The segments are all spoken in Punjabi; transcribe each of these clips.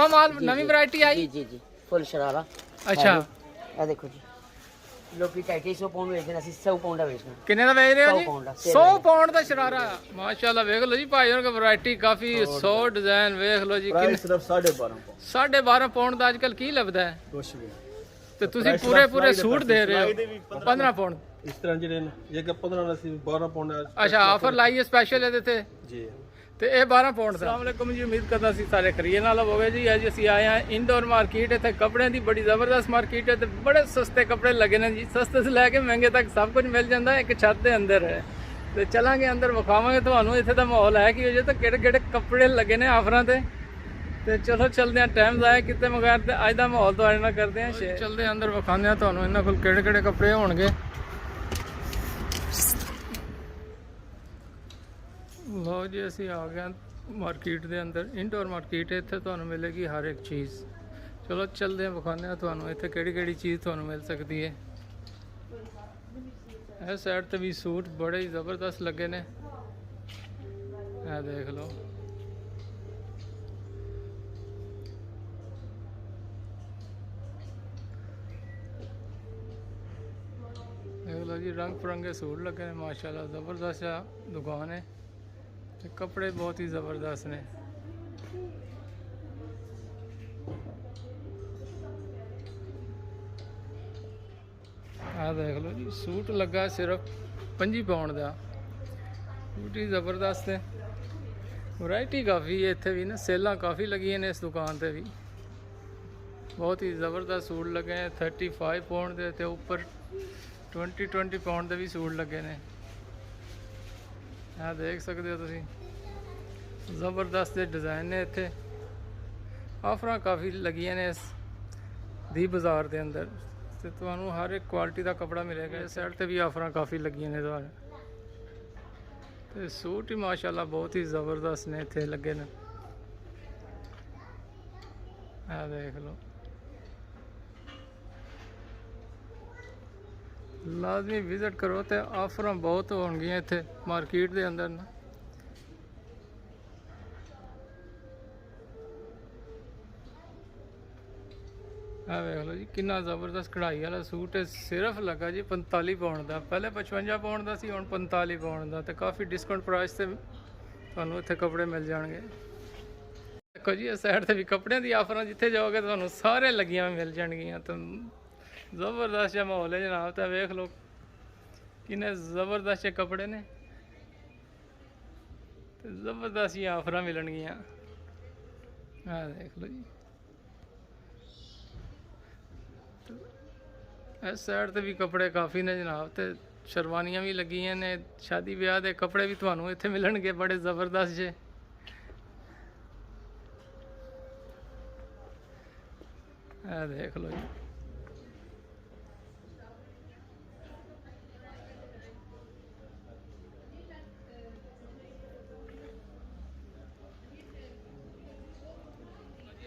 नवा माल नवी वैरायटी आई जी जी फुल शरारा। अच्छा ਇਹ ਦੇਖੋ ਜੀ ਲੋਕੀ 250 ਪਾਉਂਡ ਵੇਚਦੇ, ਅਸੀਂ 100 ਪਾਉਂਡ ਦਾ ਵੇਚਣਾ। ਕਿੰਨੇ ਦਾ ਵੇਚ ਰਹੇ ਹੋ 100 ਜੀ ਪਾਉਂਡ ਦਾ 100 ਪਾਉਂਡ ਦਾ ਸ਼ਰਾਰਾ ਮਾਸ਼ਾਅੱਲਾ ਵੇਖ ਲਓ ਜੀ ਭਾਈ ਉਹਨਾਂ ਕੋਲ ਵੈਰਾਈਟੀ ਕਾਫੀ 100 ਡਿਜ਼ਾਈਨ ਵੇਖ ਲਓ ਜੀ ਪ੍ਰਾਈਸ ਸਿਰਫ 12.5 ਪਾਉਂਡ। 12.5 ਪਾਉਂਡ ਦਾ ਅੱਜਕੱਲ ਕੀ ਲੱਭਦਾ ਹੈ ਕੁਛ ਵੀ ਤੇ ਤੁਸੀਂ ਪੂਰੇ ਸੂਟ ਦੇ ਰਹੇ ਹੋ 15 ਪਾਉਂਡ ਇਸ ਤਰ੍ਹਾਂ ਜਿਹੜੇ ਨੇ ਇਹ ਕਿ 15 ਦਾ ਸੀ 12 ਪਾਉਂਡ ਦਾ। ਅੱਛਾ ਆਫਰ ਲਾਈ ਹੈ ਸਪੈਸ਼ਲ ਇਹਦੇ ਤੇ ਜੀ ਤੇ ਇਹ 12 ਪਾਉਂਡ ਦਾ। ਅਸਲਾਮੁਅਲੈਕੁਮ ਜੀ, ਉਮੀਦ ਕਰਦਾ ਸੀ ਸਾਰੇ ਖਰੀਦਣ ਨਾਲ ਹੋਵੇ ਜੀ। ਅੱਜ ਅਸੀਂ ਆਏ ਹਾਂ ਇੰਦੌਰ ਮਾਰਕੀਟ। ਇੱਥੇ ਕੱਪੜਿਆਂ ਦੀ ਬੜੀ ਜ਼ਬਰਦਸਤ ਮਾਰਕੀਟ ਹੈ ਤੇ ਬੜੇ ਸਸਤੇ ਕੱਪੜੇ ਲੱਗੇ ਨੇ ਜੀ, ਸਸਤੇ ਤੋਂ ਲੈ ਕੇ ਮਹਿੰਗੇ ਤੱਕ ਸਭ ਕੁਝ ਮਿਲ ਜਾਂਦਾ ਇੱਕ ਛੱਤ ਦੇ ਅੰਦਰ ਹੈ। ਤੇ ਚਲਾਂਗੇ ਅੰਦਰ, ਵਿਖਾਵਾਂਗੇ ਤੁਹਾਨੂੰ ਇੱਥੇ ਦਾ ਮਾਹੌਲ ਹੈ ਕਿ ਜੇ ਤਾਂ ਕਿਹੜੇ ਕਿਹੜੇ ਕੱਪੜੇ ਲੱਗੇ ਨੇ ਆਫਰਾਂ ਤੇ ਚਲੋ ਚੱਲਦੇ ਹਾਂ, ਟਾਈਮ ਜ਼ਾਇਆ ਕਿਤੇ ਮਗਰ ਤੇ ਅੱਜ ਦਾ ਮਾਹੌਲ ਤੁਹਾਡੇ ਨਾਲ ਕਰਦੇ ਹਾਂ ਸ਼ੇਅਰ। ਚੱਲਦੇ ਅੰਦਰ, ਵਿਖਾਉਂਦੇ ਹਾਂ ਤੁਹਾਨੂੰ ਇਹਨਾਂ ਕੋਲ ਕਿਹੜੇ ਕਿਹੜੇ ਕੱਪੜੇ ਹੋਣਗੇ। ਲਓ ਜੀ ਅਸੀਂ ਆ ਗਏ ਮਾਰਕੀਟ ਦੇ ਅੰਦਰ, ਇੰਡੋਰ ਮਾਰਕੀਟ ਹੈ। ਇੱਥੇ ਤੁਹਾਨੂੰ ਮਿਲੇਗੀ ਹਰ ਇੱਕ ਚੀਜ਼। ਚਲੋ ਚੱਲਦੇ ਹਾਂ, ਵਿਖਾਉਂਦੇ ਹਾਂ ਤੁਹਾਨੂੰ ਇੱਥੇ ਕਿਹੜੀ ਕਿਹੜੀ ਚੀਜ਼ ਤੁਹਾਨੂੰ ਮਿਲ ਸਕਦੀ ਹੈ। ਇਹ ਸਾਈਡ ਤੇ ਵੀ ਸੂਟ ਬੜੇ ਹੀ ਜ਼ਬਰਦਸਤ ਲੱਗੇ ਨੇ, ਇਹ ਦੇਖ ਲਓ। देख लो जी रंग बिरंगे सूट लगे ने माशाल्लाह, ज़बरदस्त दुकान है ते कपड़े बहुत ही ज़बरदस्त ने। आ देख लो जी सूट लगा सिर्फ 25 पाउंड का, सूट ही ज़बरदस्त है। वैरायटी काफ़ी है इत्थे भी ना, सेलां काफ़ी लगी ने इस दुकान पे भी। बहुत ही ज़बरदस्त सूट लगे हैं 35 पाउंड के ते ऊपर 20 पाउंड के भी सूट लगे ने। आ देख सकते हो तुसी, ज़बरदस्त डिज़ाइन ने इत्थे। ऑफर काफ़ी लगियां ने इस दी बाज़ार के अंदर ते तुहानू हर एक क्वालिटी का कपड़ा मिलेगा। इस साइड ते भी ऑफर काफ़ी लगियां ने तुहानू ते सूट ही माशाल्लाह बहुत ही ज़बरदस्त ने इत्थे लगे ने। आ देख लो, लाजमी विजिट करो तो ऑफर बहुत होंगियां इत्थे मार्केट के अंदर ना। आ वेख लो जी कितना ज़बरदस्त कढ़ाई वाला सूट है, सिर्फ लगा जी 45 पाउंड का। पहले 55 पाउंड का सी, हुण 45 पाउंड का। तो काफ़ी डिस्काउंट प्राइस से तुहानू इत्थे कपड़े मिल जाएंगे। देखो जी इस साइड से भी कपड़े की ऑफर जिथे जाओगे तुहानू सारे लगियां मिल जाएगियां। तो ज़बरदस्त जहा माहौल है जनाब। तो वेख लो किन्ने ज़बरदस्त कपड़े ने, ज़बरदस्त ही ऑफर मिलनगियां। हाँ देख लो जी, इस साइड ते भी कपड़े काफ़ी ने जनाब। तो शेरवानियां भी लगियां ने, शादी ब्याह के कपड़े भी तुहानू इत्थे मिलणगे बड़े ज़बरदस्त जे। देख लो जी,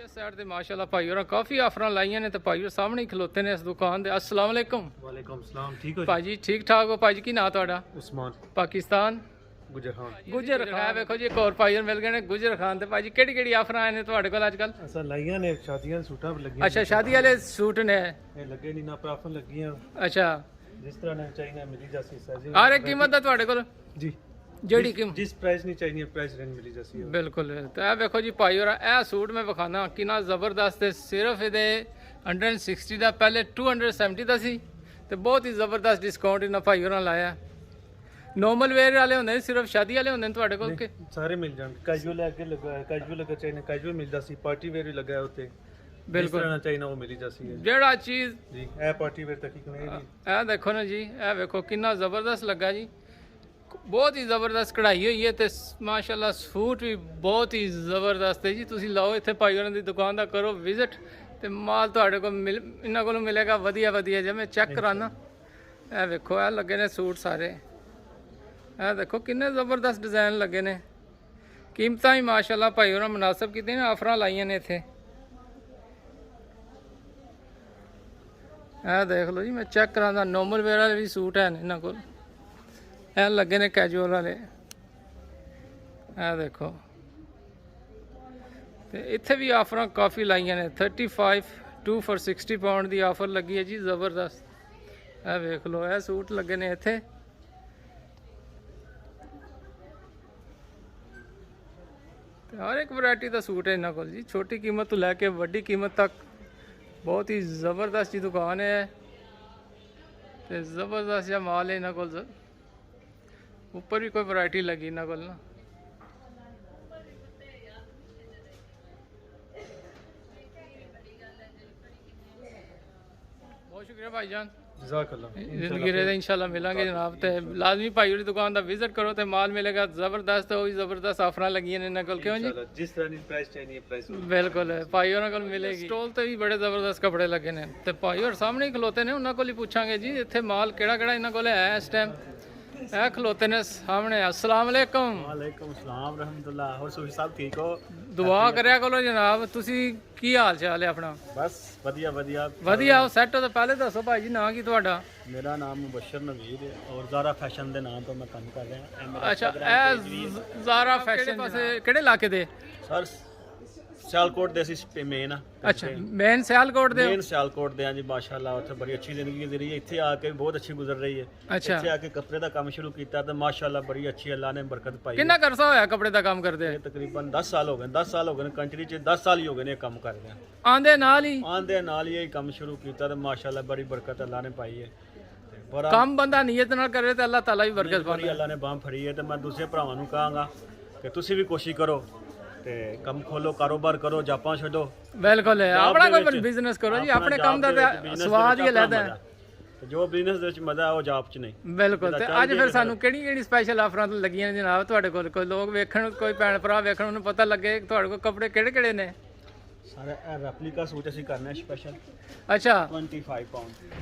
साइड ते माशाल्लाह भाई और काफ़ी ऑफर लाइया ने। तो भाई और सामने ही खलोते ने इस दुकान दे। अस्सलाम वालेकुम। वालेकुम सलाम। ठीक हो भाजी? ठीक ठाक हो भाजी? की ना तुहाडा? उस्मान पाकिस्तान गुजर खान। गुजर खान। देखो जी एक और भाई मिल गए ने गुजर खान। ते भाजी केड़ी केड़ी ऑफर आए ने तुहाडे कोल अजकल? असा लाइया ने शादियां सूटां लगी। अच्छा शादी वाले सूट ने ये लगे नहीं ना, पर ऑफर लगियां। अच्छा जिस तरह ने चाहिए मिली जासी साइज। हर एक कीमत दा तुहाडे कोल जी, जेड़ी कीमत जिस प्राइस नहीं चाहिए प्राइस रेंज मिली जासी। बिल्कुल। तो यह देखो जी भाई और यह सूट मैं विखाना कितना ज़बरदस्त है। सिर्फ ये 160 का, पहले 270 का सी। तो बहुत ही ज़बरदस्त डिस्काउंट इन्होंने भाई और लाया। नॉर्मल वेयर वाले होंगे, सिर्फ शादी वाले होंगे तुहाडे कोल के? सारे मिल जाएंगे। कैजुअल अगे लगा है, कैजुअल अगर चाहिए कैजुअल मिल जासी, पार्टी वेयर भी लगा है होते। बिल्कुल ना चाहिए ना वो मिली जासी है। जेड़ा चीज़ जी ए पार्टी वेयर तक ही नहीं। यह देखो ना जी, यह देखो कितना ज़बरदस्त लगा जी, बहुत ही ज़बरदस्त कढ़ाई हुई है। तो माशाल्लाह सूट भी बहुत ही ज़बरदस्त है जी। तुसी लाओ इत्थे भाई होरां दी दुकान दा करो विजिट, तो माल तुहाडे कोल इन्हां कोलों मिलेगा वधिया वधिया। जे मैं चेक कराना, यह देखो यह लगे ने सूट सारे। यह देखो किन्ने ज़बरदस्त डिज़ाइन लगे ने। कीमतां ही माशाल्लाह भाई होरां मुनासिब कीती ने, ऑफर लाइयां ने इत्थे। यह देख लो जी, मैं चेक करांदा नॉर्मल वेयर वाले भी सूट हैं इन्हां कोल। यह लगे ने कैजुअल वाले। यह देखो ਤੇ ਇੱਥੇ ਵੀ ਆਫਰਾਂ ਕਾਫੀ ਲਾਈਆਂ ਨੇ 35 2 for 60 ਪਾਉਂਡ ਦੀ ਆਫਰ ਲੱਗੀ ਹੈ ਜੀ ਜ਼ਬਰਦਸਤ। ਇਹ ਵੇਖ ਲਓ ਇਹ ਸੂਟ ਲੱਗੇ ਨੇ ਇੱਥੇ। ਤੇ ਹਰ ਇੱਕ ਵੈਰਾਈਟੀ ਦਾ ਸੂਟ ਹੈ ਇਹਨਾਂ ਕੋਲ ਜੀ, ਛੋਟੀ ਕੀਮਤ ਤੋਂ ਲੈ ਕੇ ਵੱਡੀ ਕੀਮਤ ਤੱਕ। ਬਹੁਤ ਹੀ ਜ਼ਬਰਦਸਤ ਜੀ ਦੁਕਾਨ ਹੈ ਤੇ ਜ਼ਬਰਦਸਤ ਜਿਹਾ ਮਾਲ ਹੈ ਇਹਨਾਂ ਕੋਲ। ਉੱਪਰ ਵੀ ਕੋਈ ਵੈਰਾਈਟੀ ਲੱਗੀ ਇਹਨਾਂ ਕੋਲ ਨਾ। ਬਹੁਤ ਸ਼ੁਕਰੀਆ ਭਾਈਜਾਨ, ਜਜ਼ਾਕੱਲਾ। ਜ਼ਿੰਦਗੀ ਰਹੇ ਇੰਸ਼ਾਅੱਲਾ ਮਿਲਾਂਗੇ ਜਨਾਬ। ਤੇ ਲਾਜ਼ਮੀ ਭਾਈ ਦੀ ਦੁਕਾਨ ਦਾ ਵਿਜ਼ਿਟ ਕਰੋ ਤੇ ਮਾਲ ਮਿਲੇਗਾ ਜ਼ਬਰਦਸਤ। ਉਹ ਵੀ ਜ਼ਬਰਦਸਤ ਆਫਰਾਂ ਲੱਗੀਆਂ ਨੇ ਇਹਨਾਂ ਕੋਲ, ਕਿਉਂ ਜੀ? ਜਿਸ ਤਰ੍ਹਾਂ ਦੀ ਪ੍ਰਾਈਸ ਚਾਹੀਦੀ ਹੈ ਪ੍ਰਾਈਸ ਬਿਲਕੁਲ ਭਾਈ ਉਹਨਾਂ ਕੋਲ ਮਿਲੇਗੀ। ਸਟੋਲ ਤੇ ਵੀ ਬੜੇ ਜ਼ਬਰਦਸਤ ਕੱਪੜੇ ਲੱਗੇ ਨੇ ਤੇ ਭਾਈ ਹੋਰ ਸਾਹਮਣੇ ਹੀ ਖਲੋਤੇ ਨੇ, ਉਹਨਾਂ ਕੋਲ ਹੀ ਪੁੱਛਾਂਗੇ ਜੀ ਇੱਥੇ ਮਾਲ ਕਿਹੜਾ ਕਿਹੜਾ ਇਹਨਾਂ ਕੋਲ ਹੈ ਇਸ ਟਾਈਮ। ਇਹ ਖਲੋਤੇ ਨੇ ਸਾਹਮਣੇ। अस्सलाम वालेकुम। वालेकुम सलाम रहमतुल्लाह। और सूफी साहब ठीक हो? ਦੁਆ ਕਰਿਆ ਕਰੋ ਜਨਾਬ। ਤੁਸੀਂ ਕੀ ਹਾਲ ਚਾਲ ਹੈ ਆਪਣਾ? बस वधिया वधिया ਵਧੀਆ ਹੋ, ਸੈੱਟ ਹੋ? ਤਾਂ ਪਹਿਲੇ ਦੱਸੋ ਭਾਈ ਜੀ ਨਾਂ ਕੀ ਤੁਹਾਡਾ? मेरा नाम मुबशर नवीर है और ज़ारा फैशन के नाम तो मैं काम कर रहा हूँ। मेरा ਅੱਛਾ, Instagram page भी ਇਹ है। ਜ਼ਾਰਾ ਫੈਸ਼ਨ ਪਾਸੇ ਕਿਹੜੇ ਇਲਾਕੇ ਦੇ? सर सियालकोट दे सी मेन ਅੱਛਾ, ਮੇਨ ਸਿਆਲਕੋਟ ਦੇ ਹੋ? मेन सियालकोट दे हाँ जी माशाल्लाह। उत्थे बड़ी अच्छी जिंदगी गुजरी है। इत्थे आके बहुत अच्छी गुजर रही है। अच्छा। इत्थे आके कपड़े का काम शुरू किया तो माशाल्लाह बड़ी अच्छी अल्लाह ने बरकत पाई है। ਕਿੰਨਾ ਕਰਸਾ ਹੋਇਆ ਕੱਪੜੇ ਦਾ ਕੰਮ ਕਰਦੇ? ये तकरीबन 10 साल हो गए। 10 साल हो गए कंट्री च, 10 साल ही हो गए ने काम कर रहे हैं। ਆਂਦੇ ਨਾਲ ਹੀ आंदे नाल ही काम शुरू किया तो माशाल्लाह बड़ी बरकत अल्लाह ने पाई है। बड़ा ਕੰਮ ਬੰਦਾ ਨੀਅਤ ਨਾਲ ਕਰੇ ਤੇ ਅੱਲਾਹ ਤਾਲਾ ਵੀ ਬਰਕਤ ਬੜੀ ਪਾਉਂਦਾ। ਅੱਲਾ ਨੇ ਬਾਂਹ ਫੜੀ ਹੈ ਤੇ ਮੈਂ ਦੂਸਰੇ ਭਰਾਵਾਂ ਨੂੰ ਕਹਾਂਗਾ ਕਿ ਤੁਸੀਂ ਵੀ ਕੋਸ਼ਿਸ਼ ਕਰੋ ਤੇ ਕੰਮ ਖੋਲੋ, ਕਾਰੋਬਾਰ ਕਰੋ, ਜਾਪਾਂ ਛੱਡੋ। ਬਿਲਕੁਲ ਹੈ, ਜਾਬ ਆਪਣਾ ਦੇ ਕੋਈ ਵਿੱਚ- ਬਿਜ਼ਨਸ ਕਰੋ ਜੀ। ਆਪਣਾ ਆਪਣੇ ਜਾਬ ਕੰਮ ਦਾ ਦੇ ਵਿੱਚ, ਤਾਂ business ਦੇ ਸਵਾਦ ਹੀ ਵਿੱਚ ਅਲੱਗ ਆਪਣਾ ਹੈ। ਤੇ ਜੋ ਬਿਜ਼ਨਸ ਦੇ ਵਿੱਚ ਮਜ਼ਾ ਉਹ ਜਾਬ 'ਚ ਨਹੀਂ। ਬਿਲਕੁਲ। ਤੇ ਚੱਲ ਅੱਜ ਜੀ ਫਿਰ ਫਿਰ। ਸਾਨੂੰ ਕਿਹੜੀ ਕਿਹੜੀ ਸਪੈਸ਼ਲ ਆਫਰਾਂ ਲੱਗੀਆਂ ਨੇ ਜਨਾਬ ਤੁਹਾਡੇ ਕੋਲ? ਕੋਈ ਲੋਕ ਵੇਖਣ, ਕੋਈ ਭੈਣ ਭਰਾ ਵੇਖਣ, ਉਹਨੂੰ ਪਤਾ ਲੱਗੇ ਕਿ ਤੁਹਾਡੇ ਕੋਲ ਕੱਪੜੇ ਕਿਹੜੇ ਕਿਹੜੇ ਨੇ। ਸਾਰਾ ਇਹ ਰੈਪਲੀਕਾ ਸੂਟ ਅਸੀਂ ਕਰਨਾ ਸਪੈਸ਼ਲ ਅੱਛਾ, 25 ਪਾਉਂਡ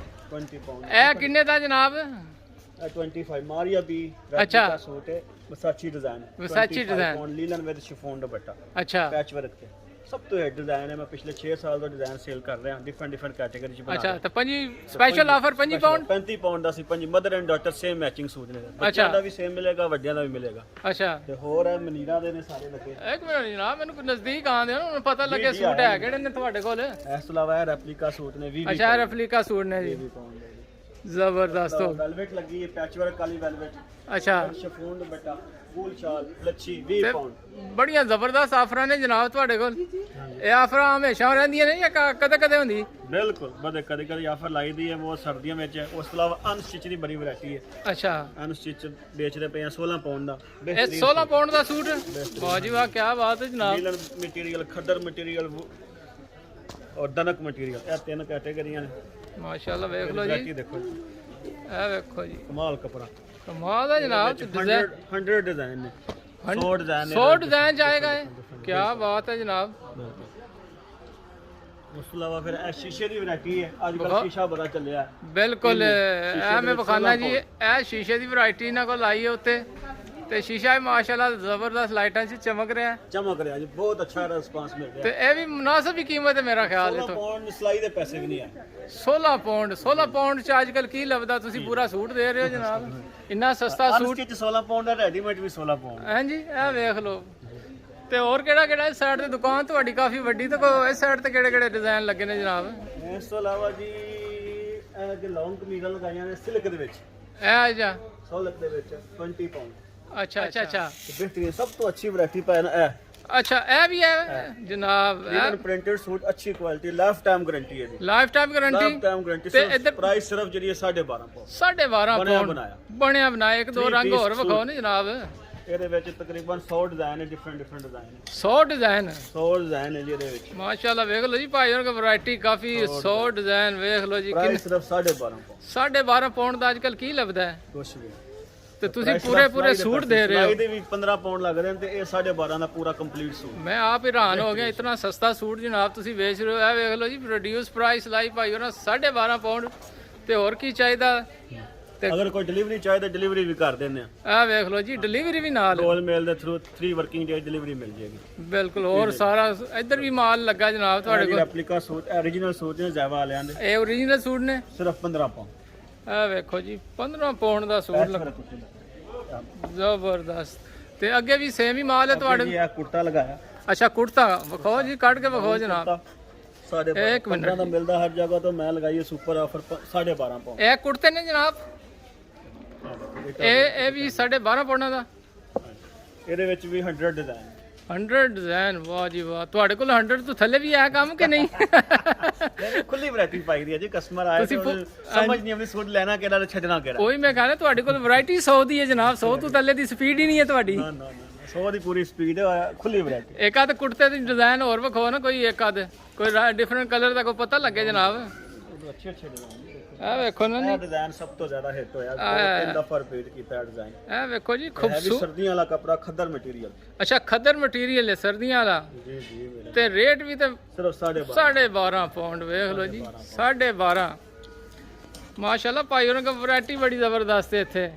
20 ਪਾਉਂਡ। ਇਹ ਕਿੰਨੇ ਦਾ ਜਨਾਬ? ਇਹ 25 ਮਾਰੀਆ ਵੀ ਅੱਛਾ। ਰੈਪਲੀਕਾ ਸੂਟ ਹੈ, Versace design. Versace design। Linen with chiffon dupatta, ਅੱਛਾ ਪੈਚ ਵਰਕ ਤੇ ਸਭ ਤੋਂ ਹੈਡ ਡਿਜ਼ਾਈਨ ਹੈ। ਮੈਂ ਪਿਛਲੇ 6 ਸਾਲ ਤੋਂ ਡਿਜ਼ਾਈਨ ਸੇਲ ਕਰ ਰਿਹਾ, ਡਿਫਰੈਂਟ ਕੈਟਾਗਰੀ ਚ ਬਣਾ ਅੱਛਾ। ਰਿਹਾ। ਤਾਂ 5 special offer 5 pound? 35 pound the C. 5 mother and daughter same matching suit ਨੇ। ਬੱਚਿਆਂ ਦਾ ਵੀ ਸੇਮ ਮਿਲੇਗਾ, ਵੱਡਿਆਂ ਦਾ ਵੀ ਮਿਲੇਗਾ। ਅੱਛਾ, ਤੇ ਹੋਰ ਹੈ ਮਨੀਰਾ ਦੇ ਨੇ ਸਾਰੇ ਲੱਗੇ। ਇੱਕ ਮਿੰਟ ਜਨਾਬ, ਮੈਨੂੰ ਕੋਈ ਨਜ਼ਦੀਕ ਆਉਂਦੇ ਹੋ ਉਹਨੂੰ ਪਤਾ ਲੱਗੇ ਸੂਟ ਹੈ ਕਿਹੜੇ ਨੇ ਤੁਹਾਡੇ ਕੋਲ। ਇਸ ਤੋਂ ਇਲਾਵਾ ਇਹ ਰੈਪਲੀਕਾ ਸੂਟ ਨੇ 20 ਅੱਛਾ, ਰਫਲੀਕਾ ਸੂਟ ਨੇ ਜੀ, ਪਾਉਂਡ ਦੇ। ਜ਼ਬਰਦਸਤ ਹੋ। ਵੈਲਵੇਟ ਲੱਗੀ ਹੈ, ਪੈਚ ਵਰਕ ਵਾਲੀ ਵੈਲਵੇਟ, ਅੱਛਾ, ਸ਼ਿਫੋਨ ਦੁਪੱਟਾ, ਫੂਲ ਸ਼ਾਲ, ਲੱਛੀ 20 ਤੇ ਪਾਉਂਡ। ਬੜੀਆਂ ਜ਼ਬਰਦਸਤ ਆਫਰਾਂ ਨੇ ਜਨਾਬ ਤੁਹਾਡੇ ਕੋਲ। ਇਹ ਆਫਰਾਂ ਹਮੇਸ਼ਾ ਰਹਿੰਦੀਆਂ ਨੇ ਜਾਂ ਕਦੇ ਕਦੇ ਹੁੰਦੀ? ਬਿਲਕੁਲ ਬਦੇ ਕਦੇ ਕਦੇ ਆਫਰ ਲਾਈ ਦੀ ਹੈ, ਉਹ ਸਰਦੀਆਂ ਵਿੱਚ ਹੈ। ਉਸ ਤੋਂ ਇਲਾਵਾ ਅਨਸਟਿਚ ਦੀ ਬੜੀ ਵੈਰਾਈਟੀ ਹੈ। ਅੱਛਾ, ਅਨਸਟਿਚ ਵੇਚਦੇ ਪਏ ਆ 16 ਪਾਉਂਡ ਦਾ। ਇਹ 16 ਪਾਉਂਡ ਦਾ ਸੂਟ? ਵਾਹ ਜੀ ਵਾਹ, ਕੀ ਬਾਤ ਹੈ ਜਨਾਬ। ਨੀਲਨ ਮਟੀਰੀਅਲ, ਖੱਦਰ ਮਟੀਰੀਅਲ ਔਰ ਦਨਕ ਮਟੀਰੀਅਲ, ਇਹ ਤਿੰਨ ਕੈਟਾਗਰੀਆਂ ਨੇ। ਮਾਸ਼ਾਅੱਲਾ ਵੇਖ ਲਓ ਵੈਰਾਈਟੀ ਜੀ, ਦੇਖੋ ਜੀ, ਇਹ ਵੇਖੋ ਜੀ, ਕਮਾਲ ਕਪੜਾ। ਕਮਾਲ ਦਾ ਜਨਾਬ। 100 ਡਿਜ਼ਾਈਨ ਨੇ, 100 ਡਿਜ਼ਾਈਨ ਨੇ। 100 ਡਿਜ਼ਾਈਨ ਜਾਏਗਾ ਇਹ, ਕੀ ਬਾਤ ਹੈ ਜਨਾਬ। ਉਸ ਤੋਂ ਇਲਾਵਾ ਫਿਰ ਇਹ ਸ਼ੀਸ਼ੇ ਦੀ ਵੈਰਾਈਟੀ ਹੈ। ਅੱਜ ਕੱਲ੍ਹ ਸ਼ੀਸ਼ਾ ਬੜਾ ਚੱਲਿਆ ਹੈ। ਬਿਲਕੁਲ, ਇਹ ਮੈਂ ਵਿੱਚ ਵਿਖਾਣਾ ਜੀ। 16 ਇਹ ਸ਼ੀਸ਼ੇ ਦੀ ਵੈਰਾਈਟੀ ਇਹਨਾਂ ਕੋਲ ਆਈ ਹੈ ਉੱਤੇ, ਤੇ ਸ਼ੀਸ਼ਾ ਵੀ ਮਾਸ਼ਾਅੱਲਾ ਜ਼ਬਰਦਸਤ ਲਾਈਟਾਂ 'ਚ ਚਮਕ ਰਿਹਾ ਹੈ। ਚਮਕ ਰਿਹਾ ਜੀ, ਬਹੁਤ ਅੱਛਾ ਰਿਸਪਾਂਸ ਮਿਲ ਤੇ ਰਿਹਾ। ਇਹ ਵੀ ਮੁਨਾਸਬ ਹੀ ਕੀਮਤ ਹੈ ਮੇਰਾ ਖਿਆਲ 16 ਹੈ। ਪਾਉਂਡ ਸਿਲਾਈ ਦੇ ਪੈਸੇ ਵੀ ਨਹੀਂ ਆਏ। 16 ਪਾਉਂਡ ਚ ਅੱਜ ਕੱਲ ਕੀ ਲੱਭਦਾ? ਤੁਸੀਂ ਪੂਰਾ ਸੂਟ ਦੇ ਰਹੇ ਹੋ ਜਨਾਬ, ਇੰਨਾ ਸਸਤਾ ਸੂਟ। ਅਨਸਟਿਚ 16 ਪਾਉਂਡ ਦਾ, ਰੈਡੀਮੇਡ ਵੀ 16 ਪਾਉਂਡ। ਹਾਂਜੀ, ਇਹ ਵੇਖ ਲਓ। ਤੇ ਹੋਰ ਕਿਹੜਾ ਕਿਹੜਾ? ਇਸ ਸਾਈਡ ਤੇ ਦੁਕਾਨ ਤੁਹਾਡੀ ਕਾਫੀ ਵੱਡੀ, ਤੇ ਇਸ ਸਾਈਡ ਤੇ ਕਿਹੜੇ ਕਿਹੜੇ ਡਿਜ਼ਾਈਨ ਲੱਗੇ ਨੇ ਜਨਾਬ? ਇਸ ਤੋਂ ਇਲਾਵਾ ਜੀ ਇਹ ਕਿ ਲੌਂਗ ਕਮੀਜ਼ਾਂ ਲਗਾਈਆਂ ਨੇ ਸਿਲਕ ਦੇ ਵਿੱਚ, ਇਹ ਜਾ, ਸੋਲਕ ਦੇ ਵਿੱਚ 20 ਪਾਉਂਡ। ਅੱਛਾ ਅੱਛਾ ਅੱਛਾ ਤੇ ਬਿਹਤਰੀਨ ਸਭ ਤੋਂ ਅੱਛੀ ਵੈਰਾਈਟੀ ਪਾਇਆ ਨਾ ਇਹ ਅੱਛਾ, ਇਹ ਵੀ ਹੈ ਜਨਾਬ। ਲੀਨਨ ਪ੍ਰਿੰਟਡ ਸੂਟ, ਅੱਛੀ ਕੁਆਲਿਟੀ, ਲਾਈਫ ਟਾਈਮ ਗਾਰੰਟੀ ਹੈ ਜੀ। Life time life guarantee. Time guarantee. ਤੇ ਇੱਧਰ ਪ੍ਰਾਈਸ ਸਿਰਫ ਜਿਹੜੀ ਹੈ 12.5 ਪਾਉਂਡ। 12.5 ਬਣਿਆ ਪਾਉਂਡ ਬਣਾਇਆ। ਬਣਿਆ ਬਣਾਇਆ। ਇੱਕ ਦੋ Three ਰੰਗ piece ਹੋਰ ਵਿਖਾਓ suit। ਨੇ ਜਨਾਬ। ਇਹਦੇ ਵਿੱਚ ਤਕਰੀਬਨ 100 ਡਿਜ਼ਾਈਨ ਹੈ, ਡਿਫਰੈਂਟ ਡਿਜ਼ਾਈਨ 100 ਡਿਜ਼ਾਈਨ 100 ਡਿਜ਼ਾਈਨ ਹੈ ਜੀ ਇਹਦੇ ਵਿੱਚ। ਮਾਸ਼ਾਅੱਲਾ ਵੇਖ ਲਓ ਜੀ ਭਾਈ ਉਹਨਾਂ ਕੋਲ ਵੈਰਾਈਟੀ ਕਾਫੀ। 100 ਡਿਜ਼ਾਈਨ ਵੇਖ ਲਓ ਜੀ। ਪ੍ਰਾਈਸ ਸਿਰਫ 12.5 ਪਾਉਂਡ। 12.5 ਪਾਉਂਡ ਦਾ ਅੱਜ ਕੱਲ ਕੀ ਲੱਭਦਾ ਹੈ? ਕੁਛ ਵੀ ਤੇ ਤੁਸੀਂ ਪੂਰੇ ਸੂਟ ਦੇ ਰਹੇ ਹੋ। ਇਹਦੇ ਵੀ 15 ਪਾਉਂਡ ਲੱਗ ਰਹੇ ਨੇ ਤੇ ਇਹ 12.5 ਦਾ ਪੂਰਾ ਕੰਪਲੀਟ ਸੂਟ। ਮੈਂ ਆਪ ਹੈਰਾਨ ਹੋ ਗਿਆ, ਇਤਨਾ ਸਸਤਾ ਸੂਟ ਜਨਾਬ ਤੁਸੀਂ ਵੇਚ ਰਹੇ ਹੋ। ਇਹ ਵੇਖ ਲਓ ਜੀ, ਰਿਡਿਊਸ ਪ੍ਰਾਈਸ ਲਾਈ ਭਾਈ ਉਹਨਾਂ 12.5 ਪਾਉਂਡ। ਤੇ ਹੋਰ ਕੀ ਚਾਹੀਦਾ? ਤੇ ਅਗਰ ਕੋਈ ਡਿਲੀਵਰੀ ਚਾਹੇ ਤਾਂ ਡਿਲੀਵਰੀ ਵੀ ਕਰ ਦਿੰਦੇ ਆ। ਇਹ ਵੇਖ ਲਓ ਜੀ, ਡਿਲੀਵਰੀ ਵੀ ਨਾਲ। ਗੋਲ ਮੇਲ ਦੇ ਥਰੂ 3 ਵਰਕਿੰਗ ਡੇ ਡਿਲੀਵਰੀ ਮਿਲ ਜਾਏਗੀ। ਬਿਲਕੁਲ। ਹੋਰ ਸਾਰਾ ਇੱਧਰ ਵੀ ਮਾਲ ਲੱਗਾ ਜਨਾਬ ਤੁਹਾਡੇ ਕੋਲ। ਰੈਪਲੀਕਾ ਸੂਟ, origignal ਸੂਟ ਨੇ ਜ਼ੈਵਾ ਵਾਲਿਆਂ ਦੇ, ਇਹ ਓਰੀਜਨਲ ਸੂਟ ਨੇ। ਸਿਰਫ 15 ਪਾਉਂਡ। ਇਹ ਵੇਖੋ ਜੀ, 15 ਪਾਉਂਡ ਦਾ ਸੂਟ ਲੱਗਾ, ਜ਼ਬਰਦਸਤ। ਤੇ ਅੱਗੇ ਵੀ ਸੇਮ ਹੀ ਮਾਲ ਹੈ ਤੁਹਾਡੇ? ਇਹ ਕੁੜਤਾ ਲਗਾਇਆ ਅੱਛਾ ਕੁੜਤਾ ਵਿਖਾਓ ਜੀ, ਕੱਢ ਕੇ ਵਿਖਾਓ ਜਨਾਬ। साढ़े एक मिनट 15 ਦਾ ਮਿਲਦਾ ਹਰ ਜਗ੍ਹਾ ਤੋਂ, ਮੈਂ ਲਗਾਈ ਸੁਪਰ ਆਫਰ 12.5 ਪਾਉਂਡ। ਇਹ ਕੁੜਤੇ ਨੇ ਜਨਾਬ, ਇਹ ਵੀ 12.5 ਪੌਂਡਾਂ ਦਾ। ਇਹਦੇ ਵਿੱਚ ਵੀ 100 ਡਿਜ਼ਾਈਨ 100 ਡਿਜ਼ਾਈਨ, ਵਾਹ ਜੀ ਵਾਹ। ਤੁਹਾਡੇ ਕੋਲ 100 ਤੋਂ ਥੱਲੇ ਵੀ ਹੈ ਕੰਮ ਕਿ ਨਹੀਂ? ਖੁੱਲੀ ਵੈਰਾਈਟੀ ਪਾਈ ਦੀ ਹੈ ਜੀ, ਕਸਟਮਰ ਆਏ ਤੁਸੀਂ ਤੇ ਉਹਨੂੰ ਸਮਝ ਨਹੀਂ ਆਉਂਦੀ ਸੂਟ ਲੈਣਾ ਕਿਹੜਾ ਤੇ ਛੱਡਣਾ ਕਿਹੜਾ। ਉਹੀ ਮੈਂ ਕਹਿੰਦਾ ਤੁਹਾਡੇ ਕੋਲ ਵੈਰਾਈਟੀ 100 ਦੀ ਹੈ ਜਨਾਬ, 100 ਤੋਂ ਥੱਲੇ ਦੀ ਸਪੀਡ ਹੀ ਨਹੀਂ ਹੈ ਤੁਹਾਡੀ। ਨਾ ਨਾ 100 ਦੀ ਪੂਰੀ ਸਪੀਡ ਹੈ, ਖੁੱਲੀ ਵੈਰਾਈਟੀ। ਇੱਕ ਆਧ ਕੁੜਤੇ ਦੀ ਡਿਜ਼ਾਈਨ ਹੋਰ ਵਿਖਾਓ ਨਾ, ਕੋਈ ਇੱਕ ਆਧ, ਕੋਈ ਡਿਫਰੈਂਟ ਕਲਰ ਦਾ ਕੋਈ ਪਤਾ ਲੱਗੇ ਜਨਾਬ। ਅੱਛੇ ਅੱਛੇ ਡਿਜ਼ਾਈਨ ਇਹ ਵੇਖੋ ਨਾ ਇਹ ਜੀ, ਡਿਜ਼ਾਈਨ ਸਭ ਤੋਂ ਜ਼ਿਆਦਾ ਹਿੱਟ ਹੋਇਆ, ਤਿੰਨ ਦਫਾ ਰਿਪੀਟ ਕੀਤਾ ਡਿਜ਼ਾਈਨ। ਇਹ ਵੇਖੋ ਜੀ ਇਹ ਵੀ ਖੂਬਸੂਰਤ। ਸਰਦੀਆਂ ਵਾਲਾ ਕਪੜਾ, ਖੱਦਰ ਮਟੀਰੀਅਲ। ਅੱਛਾ ਖੱਦਰ ਮਟੀਰੀਅਲ ਹੈ ਸਰਦੀਆਂ ਵਾਲਾ, ਜੀ ਜੀ ਮੇਰੇ ਤੇ ਰੇਟ ਵੀ ਤੇ ਸਿਰਫ 12.5 12.5 ਪਾਉਂਡ। ਵੇਖ ਲਓ ਜੀ 12.5। ਮਾਸ਼ਾਅੱਲਾ ਭਾਈ ਉਹਨਾਂ ਕੋਲ ਵੈਰਾਈਟੀ ਬੜੀ ਜ਼ਬਰਦਸਤ ਹੈ ਇੱਥੇ।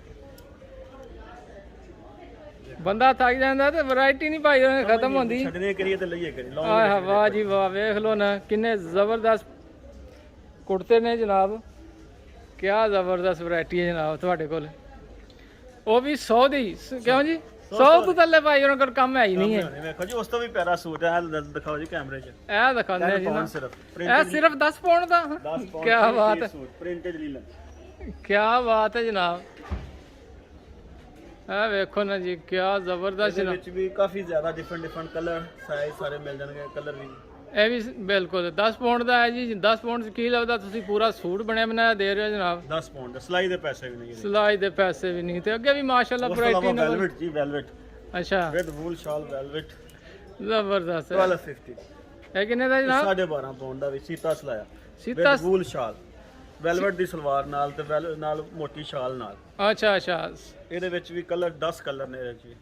ਬੰਦਾ ਥੱਕ ਜਾਂਦਾ ਤੇ ਵੈਰਾਈਟੀ ਨਹੀਂ ਭਾਈ ਉਹਨਾਂ ਖਤਮ ਹੁੰਦੀ। ਛੱਡਨੇ ਕਰੀਏ ਤੇ ਲਈਏ ਕਰੀ ਲਓ। ਆਹ ਵਾਹ ਜੀ ਵਾਹ, ਵੇਖ ਲਓ ਨਾ ਕਿੰਨੇ ਜ਼ਬਰਦਸਤ ਕੁੜਤੇ ਨੇ ਜਨਾਬ, ਕਿਆ ਜ਼ਬਰਦਸਤ ਵੈਰਾਈਟੀ ਹੈ ਜਨਾਬ ਤੁਹਾਡੇ ਕੋਲ। ਉਹ ਵੀ 100 ਦੀ, ਕਿਉਂ ਜੀ? 100 ਤੋਂ ਥੱਲੇ ਭਾਈ ਉਹਨਾਂ ਕੋਲ ਕੰਮ ਹੈ ਹੀ ਨਹੀਂ ਹੈ। ਵੇਖੋ ਜੀ, ਉਸ ਤੋਂ ਵੀ ਪਿਆਰਾ ਸੂਟ ਹੈ, ਦਿਖਾਓ ਜੀ ਕੈਮਰੇ 'ਚ। ਇਹ ਦਿਖਾਉਂਦੇ ਆ ਜੀ ਨਾ, ਸਿਰਫ ਇਹ ਸਿਰਫ 10 ਪਾਉਂਡ ਦਾ। 10 ਪਾਉਂਡ ਕਿਆ ਬਾਤ ਹੈ, ਸੂਟ ਪ੍ਰਿੰਟਡ ਲੀਲਨ। ਕਿਆ ਬਾਤ ਹੈ ਜਨਾਬ। ਇਹ ਵੇਖੋ ਨਾ ਜੀ, ਕਿਆ ਜ਼ਬਰਦਸਤ ਇਹਦੇ ਜਨਾਬ। ਵਿੱਚ ਵੀ ਕਾਫੀ ਜ਼ਿਆਦਾ ਡਿਫਰੈਂਟ ਕਲਰ, ਸਾਈਜ਼ ਸਾਰੇ ਮਿਲ ਜਾਣਗੇ, ਕਲਰ ਵੀ। ਇਹ ਵੀ ਬਿਲਕੁਲ 10 ਪਾਉਂਡ ਦਾ ਹੈ ਜੀ। 10 ਪਾਉਂਡ 'ਚ ਕੀ ਲੱਗਦਾ, ਤੁਸੀਂ ਪੂਰਾ ਸੂਟ ਬਣਿਆ ਬਣਾਇਆ ਦੇ ਰਹੇ ਹੋ ਜਨਾਬ। 10 ਪਾਉਂਡ ਦਾ, ਸਿਲਾਈ ਦੇ ਪੈਸੇ ਵੀ ਨਹੀਂ ਇਹਦੇ। ਸਿਲਾਈ ਦੇ ਪੈਸੇ ਵੀ ਨਹੀਂ, ਤੇ ਅੱਗੇ ਵੀ ਮਾਸ਼ਾਅੱਲਾ ਉਸ ਤੋਂ ਇਲਾਵਾ ਵੈਰਾਈਟੀ ਨਾਲ। ਵੈਲਵਟ ਜੀ, ਵੈਲਵਟ ਅੱਛਾ ਵਿਦ ਵੂਲ ਸ਼ਾਲ, ਵੈਲਵਟ ਜ਼ਬਰਦਸਤ ਹੈ। 1250। ਇਹ ਕਿੰਨੇ ਦਾ ਜਨਾਬ? 12.5 ਪਾਉਂਡ ਦਾ ਵੀ ਸੀਤਾ ਸਿਲਾਇਆ, ਸੀਤਾ ਵਿਦ ਵੂਲ ਸ਼ਾਲ, ਵੈਲਵਟ ਦੀ ਸਲਵਾਰ ਨਾਲ ਤੇ ਨਾਲ ਮੋਟੀ ਸ਼ਾਲ ਨਾਲ। ਅੱਛਾ ਅੱਛਾ, ਇਹਦੇ ਵਿੱਚ ਵੀ ਕਲਰ 10 ਕਲਰ ਨੇ ਇਹਦੇ 'ਚ ਵੀ।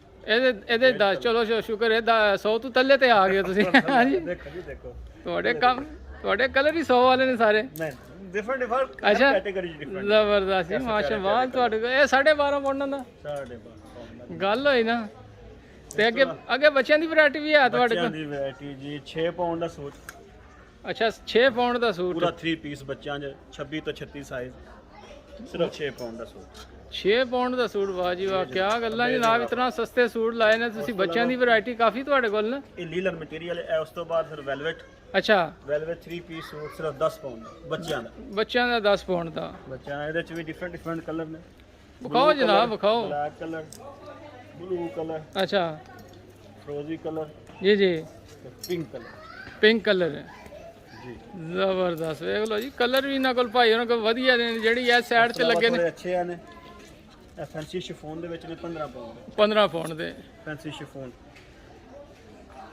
ਇਹਦੇ 10। ਚਲੋ ਸ਼ੁਕਰ ਹੈ 100 ਤੋਂ ਥੱਲੇ ਤੇ ਆ ਗਏ ਤੁਸੀਂ। ਹਾਂਜੀ ਦੇਖੋ ਜੀ, ਦੇਖੋ ਤੁਹਾਡੇ ਕਲਰ ਹੀ 100 ਵਾਲੇ ਨੇ ਸਾਰੇ। ਨਹੀਂ ਡਿਫਰੈਂਟ ਅੱਛਾ ਕੈਟਾਗਰੀ ਡਿਫਰੈਂਟ। ਜ਼ਬਰਦਸਤ ਜੀ, ਮਾਸ਼ਾਅੱਲਾ ਤੁਹਾਡੇ ਕੋਲ। ਇਹ 12.5 ਪੌਂਡਾਂ ਦਾ 12.5 ਪਾਉਂਡ ਗੱਲ ਹੋਈ ਨਾ। ਤੇ ਅੱਗੇ ਬੱਚਿਆਂ ਦੀ ਵੈਰਾਈਟੀ ਵੀ ਹੈ ਤੁਹਾਡੇ ਬੱਚਿਆਂ ਕੋਲ? ਦੀ ਵੈਰਾਈਟੀ ਜੀ, 6 ਪਾਉਂਡ ਦਾ ਸੂਟ, ਅੱਛਾ 6 ਪਾਉਂਡ ਦਾ ਸੂਟ, ਪੂਰਾ 3 ਪੀਸ ਬੱਚਿਆਂ ਦੇ 26 ਤੋਂ 36 ਸਾਈਜ਼, ਸਿਰਫ 6 ਪਾਉਂਡ ਦਾ ਸੂਟ। 6 ਪਾਉਂਡ ਦਾ ਸੂਟ, ਵਾਹ ਜੀ ਵਾਹ, ਕਿਆ ਗੱਲਾਂ ਜਨਾਬ। ਇਤਨਾ ਸਸਤੇ ਸੂਟ ਲਾਏ ਨੇ ਤੁਸੀਂ। ਬੱਚਿਆਂ ਦੀ ਵੈਰਾਈਟੀ ਕਾਫੀ ਤੁਹਾਡੇ ਕੋਲ ਨਾ। ਇਹ ਲੀਲਨ ਮਟੀਰੀਅਲ ਹੈ। ਉਸ ਤੋਂ ਬਾਅਦ ਫਿਰ ਵੈਲਵਟ, ਅੱਛਾ ਵੈਲਵਟ 3 ਪੀਸ ਸੂਟ, ਸਿਰਫ 10 ਪਾਉਂਡ ਬੱਚਿਆਂ ਦਾ। ਬੱਚਿਆਂ ਦਾ 10 ਪਾਉਂਡ ਦਾ। ਬੱਚਿਆਂ ਦੇ ਇਹਦੇ ਚ ਵੀ ਡਿਫਰੈਂਟ ਕਲਰ ਨੇ। ਵਿਖਾਓ ਜਨਾਬ, ਵਿਖਾਓ। ਬਲੈਕ ਕਲਰ, ਬਲੂ ਕਲਰ, ਅੱਛਾ ਫਰੋਜ਼ੀ ਕਲਰ, ਜੀ ਜੀ, ਪਿੰਕ ਕਲਰ। ਪਿੰਕ ਕਲਰ ਹੈ ਜੀ ਜ਼ਬਰਦਸਤ। ਵੇਖ ਲਓ ਜੀ, ਕਲਰ ਵੀ ਇਹਨਾਂ ਕੋਲ ਭਾਈ ਉਹਨਾਂ ਕੋਲ ਵਧੀਆ ਨੇ। ਜਿਹੜੀ ਇਹ ਸਾਈਡ ਤੇ ਲੱਗੇ ਨੇ ਥੋੜੇ ਅੱਛੇ ਨੇ। ਇਹ ਫੈਂਸੀ ਸ਼ਿਫੋਨ ਦੇ ਵਿੱਚ ਨੇ 15 ਪਾਉਂਡ 15 ਪਾਉਂਡ ਦੇ। Fancy chiffon.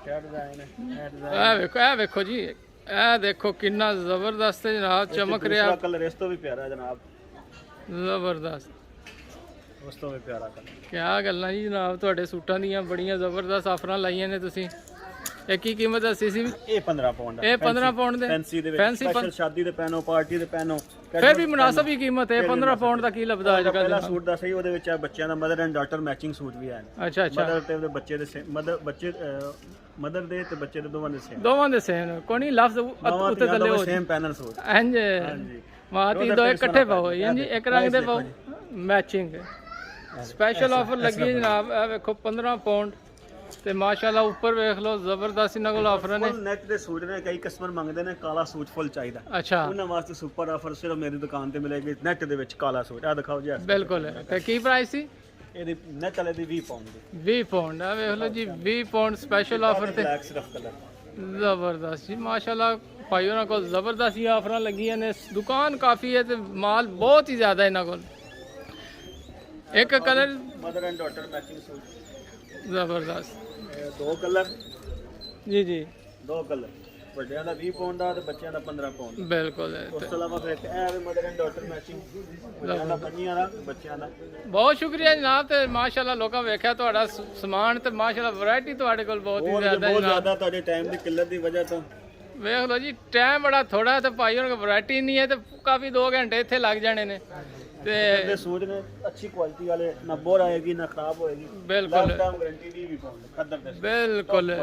ਕਿਆ ਡਿਜ਼ਾਈਨ ਹੈ, ਇਹ ਡਿਜ਼ਾਈਨ। ਇਹ ਵੇਖੋ ਜੀ, ਇਹ ਦੇਖੋ ਕਿੰਨਾ ਜ਼ਬਰਦਸਤ ਹੈ ਜਨਾਬ, ਚਮਕ ਰਿਹਾ। ਦੂਸਰਾ ਕਲਰ ਇਸ ਤੋਂ ਵੀ ਪਿਆਰਾ ਹੈ ਜਨਾਬ, ਜ਼ਬਰਦਸਤ। ਉਸ ਤੋਂ ਵੀ ਪਿਆਰਾ ਕਲਰ। ਕਿਆ ਗੱਲਾਂ ਜੀ ਜਨਾਬ, ਤੁਹਾਡੇ ਸੂਟਾਂ ਦੀਆਂ ਬੜੀਆਂ ਜ਼ਬਰਦਸਤ ਆਫਰਾਂ ਲਾਈਆਂ ਨੇ ਤੁਸੀਂ। ਇਹ ਕੀ ਕੀਮਤ ਦੱਸੀ ਸੀ? ਇਹ 15 ਪਾਉਂਡ ਹੈ। ਇਹ 15 ਪਾਉਂਡ ਦੇ ਫੈਂਸੀ ਦੇ ਵਿੱਚ, ਫੈਂਸੀ ਸਪੈਸ਼ਲ ਸ਼ਾਦੀ ਦੇ ਪਹਿਨੋ, ਪਾਰਟੀ ਦੇ ਪਹਿਨੋ। ਫਿਰ ਵੀ ਮੁਨਾਸਬ ਹੀ ਕੀਮਤ ਹੈ। 15 ਪਾਉਂਡ ਦਾ ਕੀ ਲੱਭਦਾ ਅੱਜ ਪਹਿਲਾ ਕੱਲ? ਸੂਟ ਦਾ ਸਹੀ, ਉਹਦੇ ਵਿੱਚ ਆ ਬੱਚਿਆਂ ਦਾ mother and daughter matching suit ਵੀ ਹੈ। ਅੱਛਾ ਅੱਛਾ, ਮਦਰ ਤੇ ਉਹਦੇ ਬੱਚੇ ਦੇ ਮਦਰ ਦੇ ਤੇ ਬੱਚੇ ਦੇ ਦੋਵਾਂ ਦੇ ਸੇਮ। ਦੋਵਾਂ ਦੇ ਸੇਮ, ਕੋਈ ਨਹੀਂ ਲਫ਼ਜ਼ ਉੱਤੇ ਥੱਲੇ ਹੋ ਸੇਮ ਪੈਨਲ ਸੂਟ। ਇੰਜ ਮਾਤੀ ਦੋ ਇਕੱਠੇ ਪਾਓ, ਇੰਜ ਇੱਕ ਰੰਗ ਦੇ ਪਾਓ, ਮੈਚਿੰਗ। ਸਪੈਸ਼ਲ ਆਫਰ ਲੱਗੀ ਹੈ ਜਨਾਬ। ਇਹ ਵੇਖੋ 15 ਪਾਉਂਡ ਤੇ ਮਾਸ਼ਾਅੱਲਾ ਉੱਪਰ ਵੇਖ ਲਓ, ਜ਼ਬਰਦਸਤ ਇਹਨਾਂ ਕੋਲ ਆਫਰ ਨੇ। ਫੁੱਲ ਨੈਟ ਦੇ ਸੂਟ ਨੇ। ਕਈ ਕਸਟਮਰ ਮੰਗਦੇ ਨੇ ਕਾਲਾ ਸੂਟ ਫੁੱਲ ਚਾਹੀਦਾ, ਅੱਛਾ ਉਹਨਾਂ ਵਾਸਤੇ ਸੁਪਰ ਆਫਰ ਸਿਰਫ ਮੇਰੀ ਦੁਕਾਨ ਤੇ ਮਿਲੇਗੀ। ਨੈਟ ਦੇ ਵਿੱਚ ਕਾਲਾ ਸੂਟ ਆ ਦਿਖਾਓ ਜੀ। ਬਿਲਕੁਲ। ਤੇ ਕੀ ਪ੍ਰਾਈਸ ਸੀ? ਇਹਦੀ ਨੈਟ ਵਾਲੇ ਦੀ 20 ਪਾਉਂਡ ਦੀ। 20 ਪਾਉਂਡ। ਆ ਵੇਖ ਲਓ ਜੀ, 20 ਪਾਉਂਡ ਸਪੈਸ਼ਲ ਆਫਰ ਤੇ। ਬਲੈਕ ਸਿਰਫ ਕਲਰ। ਜ਼ਬਰਦਸਤ ਜੀ, ਮਾਸ਼ਾਅੱਲਾ ਭਾਈ ਉਹਨਾਂ ਕੋਲ ਜ਼ਬਰਦਸਤ ਹੀ ਆਫਰਾਂ ਲੱਗੀਆਂ ਨੇ। ਦੁਕਾਨ ਕਾਫੀ ਹੈ ਤੇ ਮਾਲ ਬਹੁਤ ਹੀ ਜ਼ਿਆਦਾ ਇਹਨਾਂ ਕੋਲ। ਇੱਕ colour mother and daughter matching suit, ਜ਼ਬਰਦਸਤ। ਇਹ ਦੋ ਕਲਰ, ਜੀ ਜੀ, ਦੋ ਕਲਰ। ਵੱਡਿਆਂ ਦਾ 20 ਪਾਉਂਡ ਦਾ ਤੇ ਬੱਚਿਆਂ ਦਾ 15 ਪਾਉਂਡ। ਬਿਲਕੁਲ। ਉਸ ਤੋਂ ਇਲਾਵਾ ਫਿਰ ਇੱਕ ਇਹ ਮਦਰ ਐਂਡ ਡਾਟਰ ਮੈਚਿੰਗ, ਵੱਡਿਆਂ ਦਾ 25 ਦਾ, ਬੱਚਿਆਂ ਦਾ। ਬਹੁਤ ਸ਼ੁਕਰੀਆ ਜਨਾਬ। ਤੇ ਮਾਸ਼ਾਅੱਲਾ ਲੋਕਾਂ ਵੇਖਿਆ ਤੁਹਾਡਾ ਸਮਾਨ ਤੇ ਮਾਸ਼ਾਅੱਲਾ ਵੈਰਾਈਟੀ ਤੁਹਾਡੇ ਕੋਲ ਬਹੁਤ ਹੀ ਹੋਰ ਜ਼ਿਆਦਾ ਬਹੁਤ ਜਨਾਬ। ਜ਼ਿਆਦਾ ਤੁਹਾਡੇ ਟਾਈਮ ਦੀ ਕਿੱਲਤ ਦੀ ਵਜ੍ਹਾ ਤੋਂ। ਵੇਖ ਲਓ ਜੀ, ਟਾਈਮ ਬੜਾ ਥੋੜਾ ਤੇ ਭਾਈ ਉਹਨਾਂ ਕੋਲ ਵੈਰਾਈਟੀ ਨਹੀਂ ਹੈ ਤੇ ਕਾਫੀ 2 ਘੰਟੇ ਇੱਥੇ ਲੱਗ ਜਾਣੇ ਨੇ। ਤੇ ਦੇ ਸੂਟ ਨੇ ਅੱਛੀ ਕੁਆਲਿਟੀ ਵਾਲੇ, ਨਾ ਬੋਰ ਆਏਗੀ ਨਾ ਖਰਾਬ ਹੋਏਗੀ। ਬਿਲਕੁਲ ਲਾਈਫ ਟਾਈਮ ਗਾਰੰਟੀ ਦੀ ਵੀ ਪਾਉਂਦੇ ਖੱਦਰ ਦੇ। ਬਿਲਕੁਲ।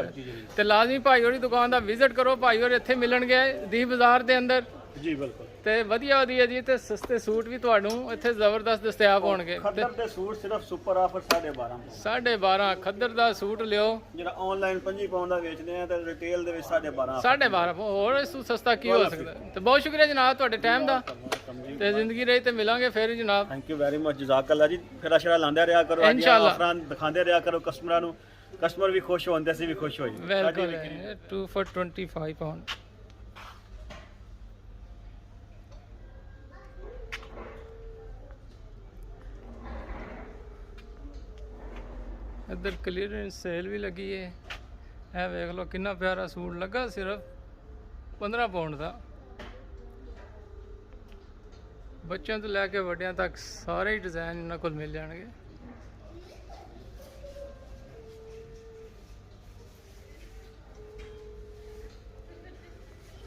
ਤੇ ਲਾਜ਼ਮੀ ਭਾਈ ਹੋਰੀ ਦੁਕਾਨ ਦਾ ਵਿਜ਼ਿਟ ਕਰੋ। ਭਾਈ ਹੋਰੀ ਇੱਥੇ ਮਿਲਣਗੇ ਦੀ ਬਾਜ਼ਾਰ ਦੇ ਅੰਦਰ। ਜੀ ਬਿਲਕੁਲ। ਤੇ ਵਧੀਆ ਵਧੀਆ ਜੀ ਤੇ ਸਸਤੇ ਸੂਟ ਵੀ ਤੁਹਾਨੂੰ ਇੱਥੇ ਜ਼ਬਰਦਸਤ ਦਸਤਿਆਬ ਹੋਣਗੇ। ਖੱਦਰ ਦੇ ਸੂਟ ਸਿਰਫ ਸੁਪਰ ਆਫਰ 12.5 12.5 ਖੱਦਰ ਦਾ ਸੂਟ ਲਿਓ, ਜਿਹੜਾ ਆਨਲਾਈਨ 25 ਪਾਉਂਡ ਦਾ ਵੇਚਦੇ ਆ ਤੇ ਰਿਟੇਲ ਦੇ ਵਿੱਚ 12.5 12.5 ਹੋਰ ਇਸ ਤੋਂ ਸਸਤਾ ਕੀ ਹੋ ਸਕਦਾ। ਤੇ ਬਹੁਤ ਸ਼ੁਕਰੀਆ ਜਨਾਬ ਤੁਹਾਡੇ ਟਾਈਮ ਦਾ, ਤੇ ਜ਼ਿੰਦਗੀ ਰਹੀ ਤੇ ਮਿਲਾਂਗੇ ਫਿਰ ਜਨਾਬ। ਥੈਂਕ ਯੂ ਵੈਰੀ ਮਚ, ਜਜ਼ਾਕੱਲਾ ਜੀ। ਫਿਰ ਅਸ਼ਰਾ ਲਾਉਂਦੇ ਰਿਹਾ ਕਰੋ, ਇਨਸ਼ਾਅੱਲਾ ਆਫਰਾਂ ਦਿਖਾਉਂਦੇ ਰਿਹਾ ਕਰੋ ਕਸਟਮਰਾਂ ਨੂੰ, ਕਸਟਮਰ ਵੀ ਖੁਸ਼ ਹੋਣ ਤੇ ਅਸੀਂ ਵੀ ਖੁਸ਼ ਹੋਈਏ। Welcome 2 for 25 pound। ਇੱਧਰ ਕਲੀਅਰੈਂਸ ਸੇਲ ਵੀ ਲੱਗੀ ਹੈ। ਇਹ ਵੇਖ ਲਓ ਕਿੰਨਾ ਪਿਆਰਾ ਸੂਟ ਲੱਗਾ, ਸਿਰਫ 15 ਪਾਉਂਡ ਦਾ। ਬੱਚਿਆਂ ਤੋਂ ਲੈ ਕੇ ਵੱਡਿਆਂ ਤੱਕ ਸਾਰੇ ਹੀ ਡਿਜ਼ਾਈਨ ਇਹਨਾਂ ਕੋਲ ਮਿਲ ਜਾਣਗੇ।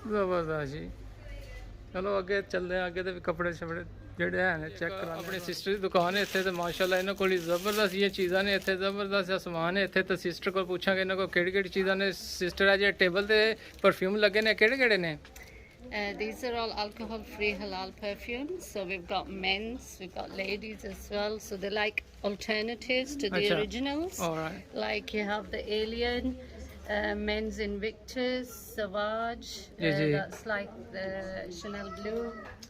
ਜ਼ਬਰਦਸਤ ਜੀ। ਚਲੋ ਅੱਗੇ ਚੱਲਦੇ ਹਾਂ, ਅੱਗੇ ਤੇ ਵੀ ਕੱਪੜੇ ਛਪੜੇ ਜਿਹੜੇ ਹਨ ਚੈੱਕ ਕਰਾਂ। ਆਪਣੀ ਸਿਸਟਰ ਦੀ ਦੁਕਾਨ ਹੈ ਇੱਥੇ, ਤੇ ਮਾਸ਼ਾਅੱਲਾ ਇਹਨਾਂ ਕੋਲ ਜ਼ਬਰਦਸਤ ਇਹ ਚੀਜ਼ਾਂ ਨੇ ਇੱਥੇ, ਜ਼ਬਰਦਸਤ ਜਿਹਾ ਸਮਾਨ ਹੈ ਇੱਥੇ। ਤੇ ਸਿਸਟਰ ਕੋਲ ਪੁੱਛਾਂਗੇ ਇਹਨਾਂ ਕੋਲ ਕਿਹੜੀ ਕਿਹੜੀ ਚੀਜ਼ਾਂ ਨੇ। ਸਿਸਟਰ ਆ ਜਿਹੜੇ ਟੇਬਲ ਤੇ ਪਰਫਿਊਮ ਲੱਗੇ ਨੇ ਕਿਹੜੇ ਕਿਹੜੇ ਨੇ? These are all alcohol-free halal perfumes. So we've got men's, we've got ladies as well. So they're like alternatives to the Acha. originals. Alright. Like you have the Alien, men's Invictus, Savage. Ji. That's like the Chanel Blue,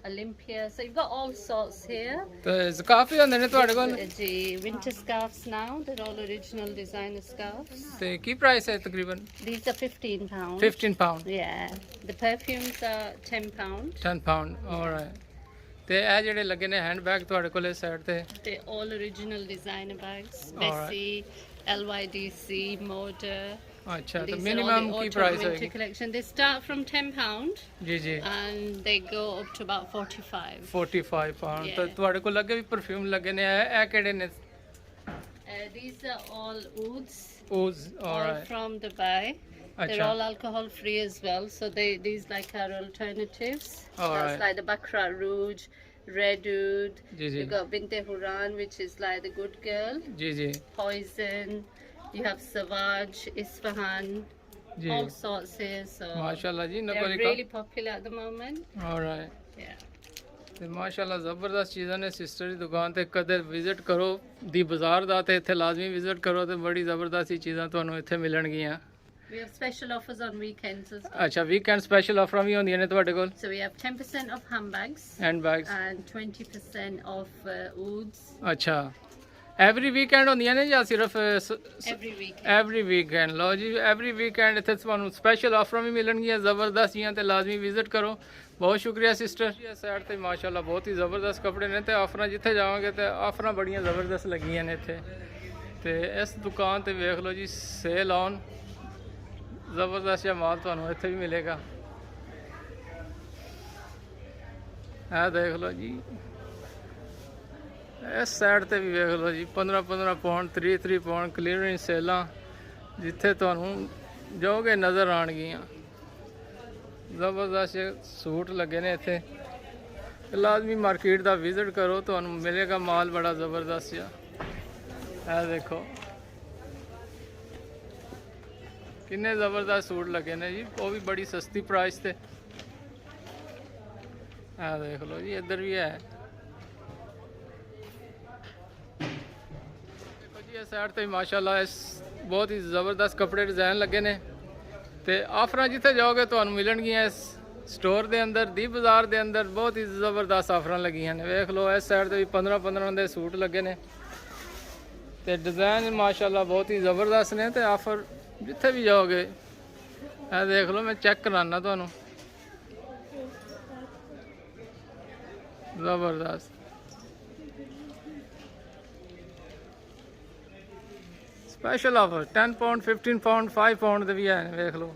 Olympia. So you've got all sorts here. ਤੇ ਕਾਫੀ ਹੁੰਦੇ ਨੇ ਤੁਹਾਡੇ ਕੋਲ? The winter scarves now. They're all original designer scarves. ਤੇ ਕੀ ਪ੍ਰਾਈਸ ਹੈ ਤਕਰੀਬਨ? These are £15. 15 pound। Yeah. The perfumes are £10. 10 pound। alright। ਤੇ ਇਹ ਜਿਹੜੇ ਲੱਗੇ ਨੇ ਹੈਂਡ ਬੈਗ ਤੁਹਾਡੇ ਕੋਲ ਇਸ ਸਾਈਡ ਤੇ? They're all original designer bags. Alright. Bessie, LYDC, Moda. ਅੱਛਾ, ਤੇ These are all minimum the Ki autumn price winter ਹੋਏਗੀ? collection. They start from £10 ਜੀ ਜੀ। and they go up to about 45. 45 pound। Yeah. ਤੇ ਤੁਹਾਡੇ ਕੋਲ ਲੱਗੇ ਵੀ ਪਰਫਿਊਮ ਲੱਗੇ ਨੇ, ਇਹ ਕਿਹੜੇ ਨੇ? These are all ouds, Ouz। all alright। from Dubai. They're ਅੱਛਾ। all alcohol free as well. So these like are alternatives. Alright. That's like the Baccarat Rouge, Red Oud. Ji, ji. You've got Binte Huran, which is like the good girl. ਜੀ ਜੀ Poison. You have Savage, Isfahan, ਜੀ। all sorts here. So ਮਾਸ਼ਾਅੱਲਾ ਜੀ ਇਹਨਾਂ they're ਕੋਲ really popular at the moment. alright। Yeah. ਤੇ ਮਾਸ਼ਾਅੱਲਾ ਜ਼ਬਰਦਸਤ ਚੀਜ਼ਾਂ ਨੇ ਸਿਸਟਰ ਦੀ ਦੁਕਾਨ ਤੇ। ਕਦੇ ਵਿਜ਼ਿਟ ਕਰੋ ਦੀ ਬਾਜ਼ਾਰ ਦਾ, ਤੇ ਇੱਥੇ ਲਾਜ਼ਮੀ ਵਿਜ਼ਿਟ ਕਰੋ, ਤੇ ਬੜੀ ਜ਼ਬਰਦਸਤ ਹੀ ਚੀਜ਼ਾਂ ਤੁਹਾਨੂੰ ਇੱਥੇ ਮਿਲਣਗੀਆਂ। We have special offers on weekends as well. ਅੱਛਾ, ਵੀਕਐਂਡ ਸਪੈਸ਼ਲ ਆਫਰਾਂ ਵੀ ਹੁੰਦੀਆਂ ਨੇ ਤੁਹਾਡੇ ਕੋਲ? So we have 10% off handbags hand bags? and 20% off ouds ਅੱਛਾ, ਐਵਰੀ ਵੀਕਐਂਡ ਹੁੰਦੀਆਂ ਨੇ ਜਾਂ ਸਿਰਫ every weekend. Every weekend? ਲਓ ਜੀ, ਐਵਰੀ ਵੀਕਐਂਡ ਇੱਥੇ ਤੁਹਾਨੂੰ ਸਪੈਸ਼ਲ ਆਫਰਾਂ ਵੀ ਮਿਲਣਗੀਆਂ ਜ਼ਬਰਦਸਤ ਜੀਆਂ, ਤੇ ਲਾਜ਼ਮੀ ਵਿਜ਼ਿਟ ਕਰੋ। ਬਹੁਤ ਸ਼ੁਕਰੀਆ ਸਿਸਟਰ। ਇਸ ਸਾਈਡ ਤੇ ਮਾਸ਼ਾਅੱਲਾ ਬਹੁਤ ਹੀ ਜ਼ਬਰਦਸਤ ਕੱਪੜੇ ਨੇ, ਤੇ ਆਫਰਾਂ ਜਿੱਥੇ ਜਾਵਾਂਗੇ ਤੇ ਆਫਰਾਂ ਬੜੀਆਂ ਜ਼ਬਰਦਸਤ ਲੱਗੀਆਂ ਨੇ ਇੱਥੇ। ਤੇ ਇਸ ਦੁਕਾਨ ਤੇ ਵੇਖ ਲਓ ਜੀ, ਸੇਲ ਔਨ, ਜ਼ਬਰਦਸਤ ਜਿਹਾ ਮਾਲ ਤੁਹਾਨੂੰ ਇੱਥੇ ਵੀ ਮਿਲੇਗਾ। ਇਹ ਦੇਖ ਲਓ ਜੀ, ਇਸ ਸਾਈਡ ਤੇ ਵੀ ਵੇਖ ਲਓ ਜੀ, 15 ਪਾਉਂਡ, 30 ਪਾਉਂਡ ਕਲੀਅਰੈਂਸ ਸੇਲਾਂ, ਜਿੱਥੇ ਤੁਹਾਨੂੰ ਜਾਓਗੇ ਨਜ਼ਰ ਆਣਗੀਆਂ। ਜ਼ਬਰਦਸਤ ਸੂਟ ਲੱਗੇ ਨੇ ਇੱਥੇ, ਲਾਜ਼ਮੀ ਮਾਰਕੀਟ ਦਾ ਵਿਜ਼ਿਟ ਕਰੋ, ਤੁਹਾਨੂੰ ਮਿਲੇਗਾ ਮਾਲ ਬੜਾ ਜ਼ਬਰਦਸਤ ਜਿਹਾ। ਇਹ ਦੇਖੋ ਕਿੰਨੇ ਜ਼ਬਰਦਸਤ ਸੂਟ ਲੱਗੇ ਨੇ ਜੀ, ਉਹ ਵੀ ਬੜੀ ਸਸਤੀ ਪ੍ਰਾਈਸ ਤੇ। ਇਹ ਦੇਖ ਲਓ ਜੀ, ਇੱਧਰ ਵੀ ਹੈ। ਦੇਖੋ ਜੀ, ਇਸ ਸਾਈਡ ਤੇ ਮਾਸ਼ਾਅੱਲਾ ਇਸ ਬਹੁਤ ਹੀ ਜ਼ਬਰਦਸਤ ਕੱਪੜੇ ਡਿਜ਼ਾਈਨ ਲੱਗੇ ਨੇ, ਤੇ ਆਫਰਾਂ ਜਿੱਥੇ ਜਾਓਗੇ ਤੁਹਾਨੂੰ ਮਿਲਣਗੀਆਂ। ਇਸ ਸਟੋਰ ਦੇ ਅੰਦਰ, ਦੀ ਬਾਜ਼ਾਰ ਦੇ ਅੰਦਰ ਬਹੁਤ ਹੀ ਜ਼ਬਰਦਸਤ ਆਫਰਾਂ ਲੱਗੀਆਂ ਨੇ। ਵੇਖ ਲਓ ਇਸ ਸਾਈਡ ਤੇ ਵੀ 15 ਦੇ ਸੂਟ ਲੱਗੇ ਨੇ, ਤੇ ਡਿਜ਼ਾਈਨ ਮਾਸ਼ਾਅੱਲਾ ਬਹੁਤ ਹੀ ਜ਼ਬਰਦਸਤ ਨੇ, ਤੇ ਆਫਰ ਜਿੱਥੇ ਵੀ ਜਾਓਗੇ। ਇਹ ਦੇਖ ਲਓ, ਮੈਂ ਚੈੱਕ ਕਰਾਨਾ ਤੁਹਾਨੂੰ, ਜ਼ਬਰਦਸਤ। Special offer 10 pound, 15 pound, 5 pound ਦੇ ਵੀ ਹੈ, ਵੇਖ ਲਓ।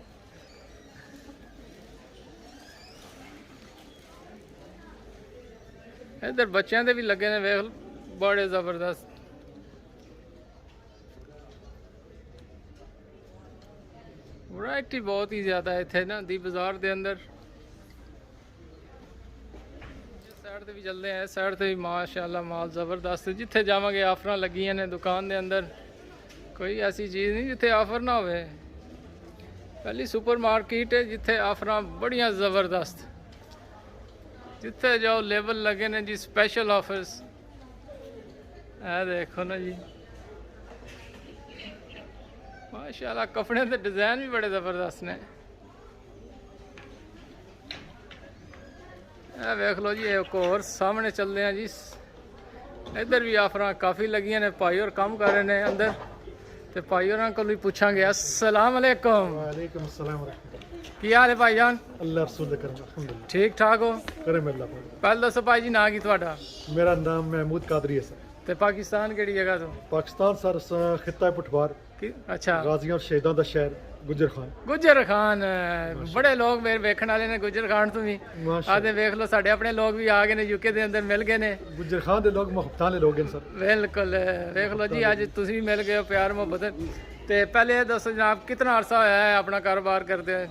ਇੱਧਰ ਬੱਚਿਆਂ ਦੇ ਵੀ ਲੱਗੇ ਨੇ, ਵੇਖ ਲਓ, ਬੜੇ ਜ਼ਬਰਦਸਤ। ਵੈਰਾਈਟੀ ਬਹੁਤ ਹੀ ਜ਼ਿਆਦਾ ਹੈ ਇੱਥੇ ਨਾ, ਦੀ ਬਾਜ਼ਾਰ ਦੇ ਅੰਦਰ। ਇਸ ਸਾਈਡ ਤੇ ਵੀ ਚੱਲਦੇ ਆ, ਇਸ ਸਾਈਡ ਤੇ ਵੀ ਮਾਸ਼ਾਅੱਲਾ ਮਾਲ ਜ਼ਬਰਦਸਤ। ਜਿੱਥੇ ਜਾਵਾਂਗੇ ਆਫਰਾਂ ਲੱਗੀਆਂ ਨੇ ਦੁਕਾਨ ਦੇ ਅੰਦਰ, ਕੋਈ ਐਸੀ ਚੀਜ਼ ਨਹੀਂ ਜਿੱਥੇ ਆਫਰ ਨਾ ਹੋਵੇ। ਪਹਿਲੀ ਸੁਪਰ ਮਾਰਕੀਟ ਹੈ ਜਿੱਥੇ ਆਫਰਾਂ ਬੜੀਆਂ ਜ਼ਬਰਦਸਤ। ਜਿੱਥੇ ਜਾਓ ਲੇਬਲ ਲੱਗੇ ਨੇ ਜੀ ਸਪੈਸ਼ਲ ਆਫਰਸ। ਇਹ ਦੇਖੋ ਨਾ ਜੀ ਮਾਸ਼ਾਅੱਲਾ ਕੱਪੜੇ ਦੇ ਡਿਜ਼ਾਈਨ ਵੀ ਬੜੇ ਜ਼ਬਰਦਸਤ ਨੇ। ਇਹ ਵੇਖ ਲਓ ਜੀ ਇੱਕ ਹੋਰ ਸਾਹਮਣੇ ਚੱਲਦੇ ਆ ਜੀ। ਇੱਧਰ ਵੀ ਆਫਰਾਂ ਕਾਫੀ ਲੱਗੀਆਂ ਨੇ। ਭਾਈ ਹੋਰ ਕੰਮ ਕਰ ਰਹੇ ਨੇ ਅੰਦਰ ਤੇ ਭਾਈ ਹੋਰਾਂ ਕੋਲ ਵੀ ਪੁੱਛਾਂਗੇ। अस्सलाम वालेकुम। वालेकुम अस्सलाम रहमतुल्लाह। ਕੀ ਹਾਲ ਹੈ ਭਾਈਜਾਨ? अल्लाह रसूल दा करम अल्हम्दुलिल्लाह। ਠੀਕ ਠਾਕ ਹੋ? करम अल्लाह पाक। ਪਹਿਲਾਂ ਦੱਸੋ ਭਾਈ ਜੀ ਨਾਂ ਕੀ ਤੁਹਾਡਾ मेरा नाम महमूद कादरी है सर। ਤੇ ਪਾਕਿਸਤਾਨ ਕਿਹੜੀ ਜਗ੍ਹਾ ਤੋਂ? पाकिस्तान सर खिता पुठवार ਅੱਛਾ गाजियां और शहीदां दा शहर गुजर खान। ਗੁੱਜਰ ਖਾਨ। ਬੜੇ ਲੋਕ ਮੇਰੇ ਵੇਖਣ ਵਾਲੇ ਨੇ ਗੁੱਜਰ ਖਾਨ ਤੋਂ ਵੀ। माशा ਆਦੇ ਵੇਖ ਲਓ ਸਾਡੇ ਆਪਣੇ ਲੋਕ ਵੀ ਆ ਗਏ ਨੇ ਯੂਕੇ ਦੇ ਅੰਦਰ ਮਿਲ ਗਏ ਨੇ। गुजर खान दे लोग मोहब्बतां वाले लोग हैं सर। ਬਿਲਕੁਲ ਵੇਖ ਲਓ ਜੀ ਅੱਜ ਤੁਸੀਂ ਵੀ ਮਿਲ ਗਏ ਹੋ ਪਿਆਰ ਮੁਹੱਬਤ। ਤੇ ਪਹਿਲੇ ਇਹ ਦੱਸੋ ਜਨਾਬ ਕਿੰਨਾ ਅਰਸਾ ਹੋਇਆ ਹੈ ਆਪਣਾ ਕਾਰੋਬਾਰ ਕਰਦੇ ਹੋਏ?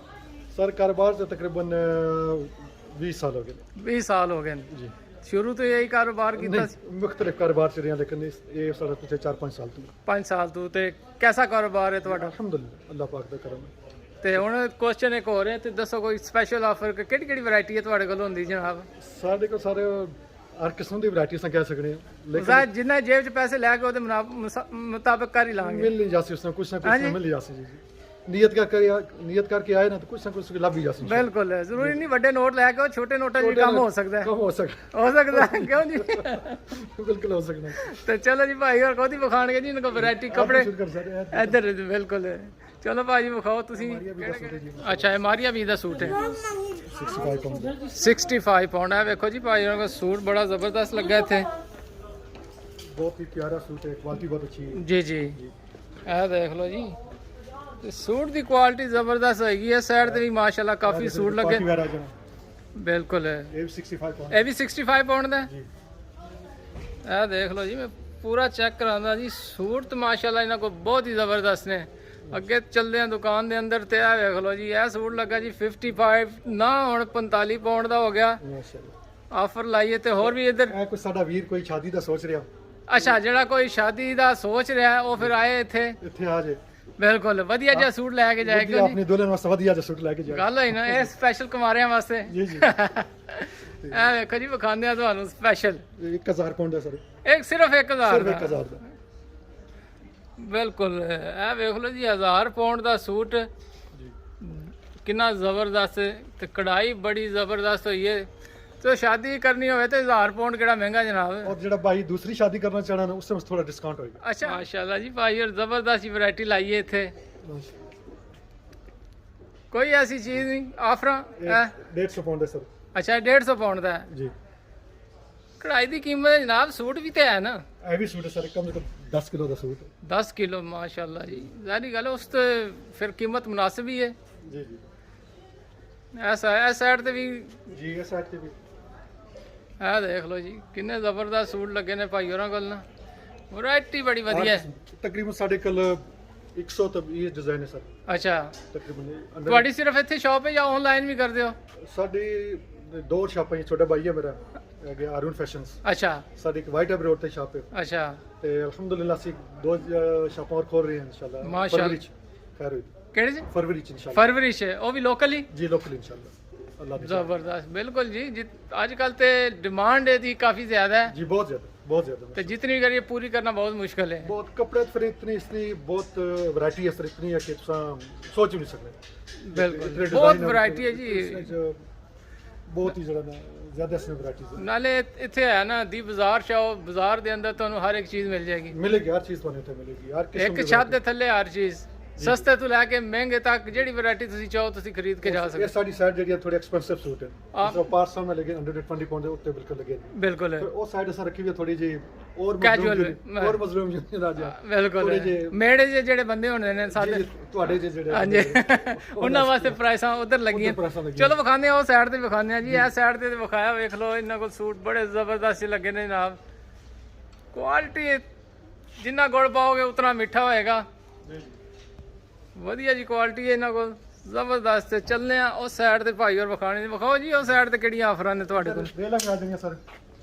सर कारोबार से तकरीबन 20 साल हो गए 20 ਸਾਲ ਹੋ ਗਏ ਨੇ। जी। ਸ਼ੁਰੂ ਤੋਂ ਇਹੀ ਕਾਰੋਬਾਰ ਕੀਤਾ ਸੀ? नहीं मुख्तलिफ कारोबार से रहे हैं, लेकिन ये सारा पिछले 4-5 साल तो 5 ਸਾਲ ਤੋਂ। ਤੇ ਕਿਹਦਾ ਕਾਰੋਬਾਰ ਹੈ ਤੁਹਾਡਾ? अल्हम्दुलिल्लाह अल्लाह पाक दा करम है। ਤੇ ਹੁਣ ਕੁਐਸਚਨ ਇੱਕ ਹੋਰ ਹੈ ਤੇ ਦੱਸੋ ਕੋਈ ਸਪੈਸ਼ਲ ਆਫਰ ਕਿਹੜੀ ਕਿਹੜੀ ਵੈਰਾਈਟੀ ਹੈ ਤੁਹਾਡੇ ਕੋਲ ਹੁੰਦੀ ਜਨਾਬ? ਸਾਡੇ ਕੋਲ ਸਾਰੇ ਹਰ ਕਿਸਮ ਦੀ ਵੈਰਾਈਟੀ ਸਾਂ ਕਹਿ ਸਕਦੇ ਹਾਂ, ਲੇਕਿਨ ਉਸਾ ਜਿੰਨਾ ਜੇਬ 'ਚ ਪੈਸੇ ਲੈ ਕੇ ਉਹਦੇ ਮੁਤਾਬਕ ਕਰ ਹੀ ਲਾਂਗੇ। मिल नहीं जाती उसमें कुछ ना हाँ कुछ जी। मिल ही जाती जी। ਨੀਅਤ ਕਰਕੇ ਆਏ ਨਾ ਤਾਂ ਕੁਛ ਨਾ ਕੁਛ ਲੱਭ ਹੀ ਜਾਸੀ। ਬਿਲਕੁਲ ਜ਼ਰੂਰੀ ਨਹੀਂ ਵੱਡੇ ਨੋਟ ਲੈ ਕੇ ਉਹ ਛੋਟੇ ਨੋਟਾਂ 'ਚ ਵੀ ਕੰਮ ਹੋ ਸਕਦਾ ਹੈ। ਕੰਮ ਹੋ ਸਕਦਾ ਹੋ ਸਕਦਾ ਹੈ, ਕਿਉਂ ਜੀ? ਬਿਲਕੁਲ ਹੋ ਸਕਦਾ। ਤੇ ਚਲੋ ਜੀ ਭਾਈ ਹੋਰ ਕੋਦੀ ਵਿਖਾਣਗੇ ਜੀ ਇਹਨਾਂ ਕੋ ਵੈਰਾਈਟੀ ਕੱਪੜੇ ਸ਼ੁਰੂ ਕਰ ਸਕਦੇ ਹਾਂ। ਇੱਧਰ ਬਿਲਕੁਲ। ਚਲੋ ਭਾਜੀ ਵਿਖਾਓ ਤੁਸੀਂ। ਅੱਛਾ ਇਹ ਮਾਰੀਆ ਵੀ ਦਾ ਸੂਟ ਹੈ 65 ਪਾਉਂਡ 65 ਪਾਉਂਡ ਹੈ। ਵੇਖੋ ਜੀ ਭਾਈ ਉਹਨਾਂ ਦਾ ਸੂਟ ਬੜਾ ਜ਼ਬਰਦਸਤ ਲੱਗਾ ਇੱਥੇ। ਬਹੁਤ ਹੀ ਪਿਆਰਾ ਸੂਟ ਹੈ, ਕੁਆਲਿਟੀ ਬਹੁਤ ਅੱਛੀ ਹੈ ਜੀ ਜੀ ਇਹ ਦੇਖ ਲਓ ਜੀ ਤੇ ਸੂਟ ਦੀ ਕੁਆਲਿਟੀ ਜ਼ਬਰਦਸਤ ਹੈਗੀ ਹੈ। ਸਾਈਡ ਤੇ ਵੀ ਮਾਸ਼ਾਅੱਲਾ ਕਾਫੀ ਸੂਟ ਲੱਗੇ। ਕਾਫੀ ਵਾਰਾ ਜਨਾ ਬਿਲਕੁਲ ਇਹ ਵੀ 65 ਪਾਉਂਡ ਇਹ ਵੀ 65 ਪਾਉਂਡ ਦਾ ਜੀ। ਇਹ ਦੇਖ ਲਓ ਜੀ ਮੈਂ ਪੂਰਾ ਚੈੱਕ ਕਰਾਂਦਾ ਜੀ। ਸੂਟ ਤਾਂ ਮਾਸ਼ਾਅੱਲਾ ਇਹਨਾਂ ਕੋਲ ਬਹੁਤ ਹੀ ਜ਼ਬਰਦਸਤ ਨੇ। ਅੱਗੇ ਚੱਲਦੇ ਆ ਦੁਕਾਨ ਦੇ ਅੰਦਰ ਤੇ ਇਹ ਵੇਖ ਲਓ ਜੀ ਇਹ ਸੂਟ ਲੱਗਾ ਜੀ 55 ਨਾ ਹੁਣ 45 ਪਾਉਂਡ ਦਾ ਹੋ ਗਿਆ। ਮਾਸ਼ਾਅੱਲਾ ਆਫਰ ਲਾਈਏ ਤੇ ਹੋਰ ਵੀ ਇੱਧਰ। ਇਹ ਕੋਈ ਸਾਡਾ ਵੀਰ ਕੋਈ ਸ਼ਾਦੀ ਦਾ ਸੋਚ ਰਿਹਾ, ਅੱਛਾ ਜਿਹੜਾ ਕੋਈ ਸ਼ਾਦੀ ਦਾ ਸੋਚ ਰਿਹਾ ਹੈ, ਉਹ ਫਿਰ ਆਏ ਇੱਥੇ। ਇੱਥੇ ਆ ਜੇ ਬਿਲਕੁਲ ਵਧੀਆ ਜਿਹਾ ਸੂਟ ਲੈ ਕੇ ਜਾਏਗਾ ਜੀ। ਆਪਣੀ ਦੁਲਹਨ ਵਾਸਤੇ ਵਧੀਆ ਜਿਹਾ ਸੂਟ ਲੈ ਕੇ ਜਾਏ। ਗੱਲ ਹੋਈ ਨਾ ਇਹ ਸਪੈਸ਼ਲ ਕੁਮਾਰਿਆਂ ਵਾਸਤੇ। ਜੀ ਜੀ ਇਹ ਵੇਖੋ ਜੀ ਵਿਖਾਉਂਦੇ ਆ ਤੁਹਾਨੂੰ ਸਪੈਸ਼ਲ। 1000 ਪਾਉਂਡ ਦਾ ਸਰ, ਇੱਕ ਸਿਰਫ 1000 ਸਿਰਫ ਦਾ। 1000 ਦਾ। ਬਿਲਕੁਲ ਇਹ ਵੇਖ ਲਓ ਜੀ 1000 ਪਾਉਂਡ ਦਾ ਸੂਟ ਕਿੰਨਾ ਜ਼ਬਰਦਸਤ ਹੈ ਤੇ ਕਢਾਈ ਬੜੀ ਜ਼ਬਰਦਸਤ ਹੋਈ ਹੈ। ਤੇ ਸ਼ਾਦੀ ਕਰਨੀ ਹੋਵੇ ਤੇ 1000 ਪਾਉਂਡ ਕਿਹੜਾ ਮਹਿੰਗਾ ਜਨਾਬ। और ਜਿਹੜਾ भाई दूसरी शादी करना चाहना ना उससे थोड़ा डिस्काउंट होएगा। ਅੱਛਾ ਮਾਸ਼ਾਅੱਲਾ ਜੀ ਭਾਈ और ਜ਼ਬਰਦਸਤ ਵੈਰਾਈਟੀ ਲਾਈ ਹੈ ਇੱਥੇ। ਕੋਈ ਐਸੀ ਚੀਜ਼ ਨਹੀਂ ਆਫਰਾਂ। 150 ਪਾਉਂਡ ਹੈ ਸਰ। ਅੱਛਾ 150 ਪਾਉਂਡ ਦਾ ਹੈ। ਜੀ ਕਢਾਈ ਦੀ ਕੀਮਤ ਹੈ ਜਨਾਬ। ਸੂਟ ਵੀ ਤੇ ਹੈ ਨਾ। ਇਹ ਵੀ ਸੂਟ ਹੈ ਸਰ, ਕਮ ਸੇ ਕਮ 10 ਕਿਲੋ ਦਾ ਸੂਟ ਹੈ। 10 ਕਿਲੋ ਮਾਸ਼ਾਅੱਲਾ ਜੀ। ਜ਼ਾਹਰੀ ਗੱਲ ਹੈ ਉਸ ਤੇ ਫਿਰ ਕੀਮਤ ਮੁਨਾਸਿਬ ਹੀ ਹੈ। ਜੀ ਜੀ ਐਸਾ ਹੈ ਸਾਈਡ ਤੇ ਵੀ ਜੀ ਇਹ ਸਾਈਡ ਤੇ ਵੀ ਇਹ ਦੇਖ ਲਓ ਜੀ ਕਿੰਨੇ ਜ਼ਬਰਦਸਤ ਸੂਟ ਲੱਗੇ ਨੇ ਭਾਈ ਹੋਰਾਂ ਕੋਲ ਨਾ। ਵੈਰਾਈਟੀ ਬੜੀ ਵਧੀਆ ਹੈ। ਤਕਰੀਬਨ ਸਾਡੇ ਕੋਲ 100 ਤੋਂ 20 ਡਿਜ਼ਾਈਨ ਹੈ ਸਰ। ਅੱਛਾ ਤਕਰੀਬਨ ਤੁਹਾਡੀ ਸਿਰਫ ਇੱਥੇ ਸ਼ਾਪ ਹੈ ਜਾਂ ਆਨਲਾਈਨ ਵੀ ਕਰਦੇ ਹੋ? ਸਾਡੀ ਦੋ ਸ਼ਾਪਾਂ ਹੈ। ਛੋਟਾ ਭਾਈ ਹੈ ਮੇਰਾ ਹੈਗੇ ਅਰੁਣ ਫੈਸ਼ਨਸ। ਅੱਛਾ ਸਾਡੀ ਇੱਕ ਵਾਈਟ ਰੋਡ ਤੇ ਸ਼ਾਪ ਹੈ ਅੱਛਾ ਤੇ ਅਲਹਮਦੁਲਿਲਾ ਅਸੀਂ ਦੋ ਸ਼ਾਪਾਂ ਹੋਰ ਖੋਲ ਰਹੇ ਹਾਂ ਇਨਸ਼ਾਅੱਲਾ। ਮਾਸ਼ਾਅੱਲਾ। ਫਰਵਰੀ ਚ ਖੈਰ ਹੋਈ ਕਿਹੜੇ ਚ? ਫਰਵਰੀ ਚ ਇਨਸ਼ਾਅੱਲਾ। ਫਰਵਰੀ ਚ ਉਹ ਵੀ ਲੋਕਲ ਹੀ? ਜੀ ਲੋਕਲ ਇਨਸ਼ਾਅੱਲਾ ਅੱਲਾਹ ਦੀ ਚਾਹ। ਜ਼ਬਰਦਸਤ ਬਿਲਕੁਲ ਜੀ। ਅੱਜ ਕੱਲ ਤੇ ਡਿਮਾਂਡ ਇਹਦੀ ਕਾਫੀ ਜ਼ਿਆਦਾ ਹੈ जी बहुत ज्यादा ਤੇ ਜਿਤਨੀ ਵੀ ਕਰੀਏ ਪੂਰੀ ਕਰਨਾ ਬਹੁਤ ਮੁਸ਼ਕਲ ਹੈ। बहुत कपड़े फिर इतनी बहुत वैरायटी है सर, इतनी है कि सोच भी नहीं सकते। ਬਿਲकुल इतने ਬਹੁਤ design है, ਵੈਰਾਈਟੀ ਹੈ इसमें ਜੀ। जो बहुत ही ज्यादा ज्यादा इसमें वैरायटीज है। ਨਾਲੇ ਇੱਥੇ ਹੈ ਨਾ ਦੀ ਬਾਜ਼ਾਰ ਚਾਓ ਬਾਜ਼ਾਰ ਦੇ ਅੰਦਰ ਤੁਹਾਨੂੰ ਹਰ ਇੱਕ ਚੀਜ਼ ਮਿਲ ਜਾਏਗੀ। मिलेगी हर चीज बने थे, मिलेगी हर किस्म ਇੱਕ की ਛੱਤ ਦੇ ਥੱਲੇ ਹਰ ਚੀਜ਼ ਸਸਤੇ ਤੋਂ ਲੈ ਕੇ ਮਹਿੰਗੇ ਤੱਕ ਜਿਹੜੀ ਵੈਰਾਈਟੀ ਤੁਸੀਂ ਚਾਹੋ ਤੁਸੀਂ ਖਰੀਦ ਕੇ ਜਾ ये ਸਕਦੇ साड़ी साइड ਜਿਹੜੀ ਥੋੜੀ ਐਕਸਪੈਂਸਿਵ ਸੂਟ ਹੈ हाँ। ਜੋ ਪਾਰਸਲ में लगे 120 ਪਾਉਂਡ ਦੇ ਉੱਤੇ ਬਿਲਕੁਲ ਲੱਗੇ। ਬਿਲਕੁਲ ਫਿਰ ਉਹ ਸਾਈਡ ਅਸਾਂ ਰੱਖੀ ਵੀ ਥੋੜੀ ਜੀ ਔਰ Casual ਔਰ ਮਜ਼ਲੂਮ ਜਿਹੀ ਰਾਜਾ ਬਿਲਕੁਲ ਥੋੜੇ ਜਿਹੇ ਮੇੜੇ ਜਿਹੇ ਜਿਹੜੇ ਬੰਦੇ ਹੁੰਦੇ ਨੇ ਸਾਡੇ ਤੁਹਾਡੇ ਜਿਹੜੇ ਹਾਂਜੀ ਉਹਨਾਂ ਵਾਸਤੇ ਪ੍ਰਾਈਸਾਂ ਉਧਰ ਲੱਗੀਆਂ। ਉੱਧਰ ਪ੍ਰਾਈਸਾਂ ਲੱਗੀਆਂ। ਚਲੋ ਵਿਖਾਉਂਦੇ ਆ ਉਹ ਸਾਈਡ ਤੇ ਵਿਖਾਉਂਦੇ ਆ ਜੀ। ਇਹ ਸਾਈਡ ਤੇ ਵਿਖਾਇਆ ਵੇਖ ਲਓ ਇਹਨਾਂ ਕੋਲ ਸੂਟ ਬੜੇ ਜ਼ਬਰਦਸਤ ਲੱਗੇ ਨੇ ਜਨਾਬ। ਕੁਆਲਿਟੀ ਜਿੰਨਾ ਗੁੜ ਪਾਓਗੇ ਉਤਨਾ ਮਿੱਠਾ ਹੋਏਗਾ। ਵਧੀਆ ਜੀ ਕੁਆਲਿਟੀ ਹੈ ਇਹਨਾਂ ਕੋਲ ਜ਼ਬਰਦਸਤ। ਚੱਲਦੇ ਆ ਉਸ ਸਾਈਡ ਤੇ ਭਾਈ ਹੋਰ ਵਿਖਾਣੇ ਵਿਖਾਓ ਜੀ ਉਹ ਸਾਈਡ ਤੇ ਕਿਹੜੀਆਂ ਆਫਰਾਂ ਨੇ ਤੁਹਾਡੇ ਕੋਲ? ਰੇਲ ਆ ਜਾਣਗੇ ਸਰ।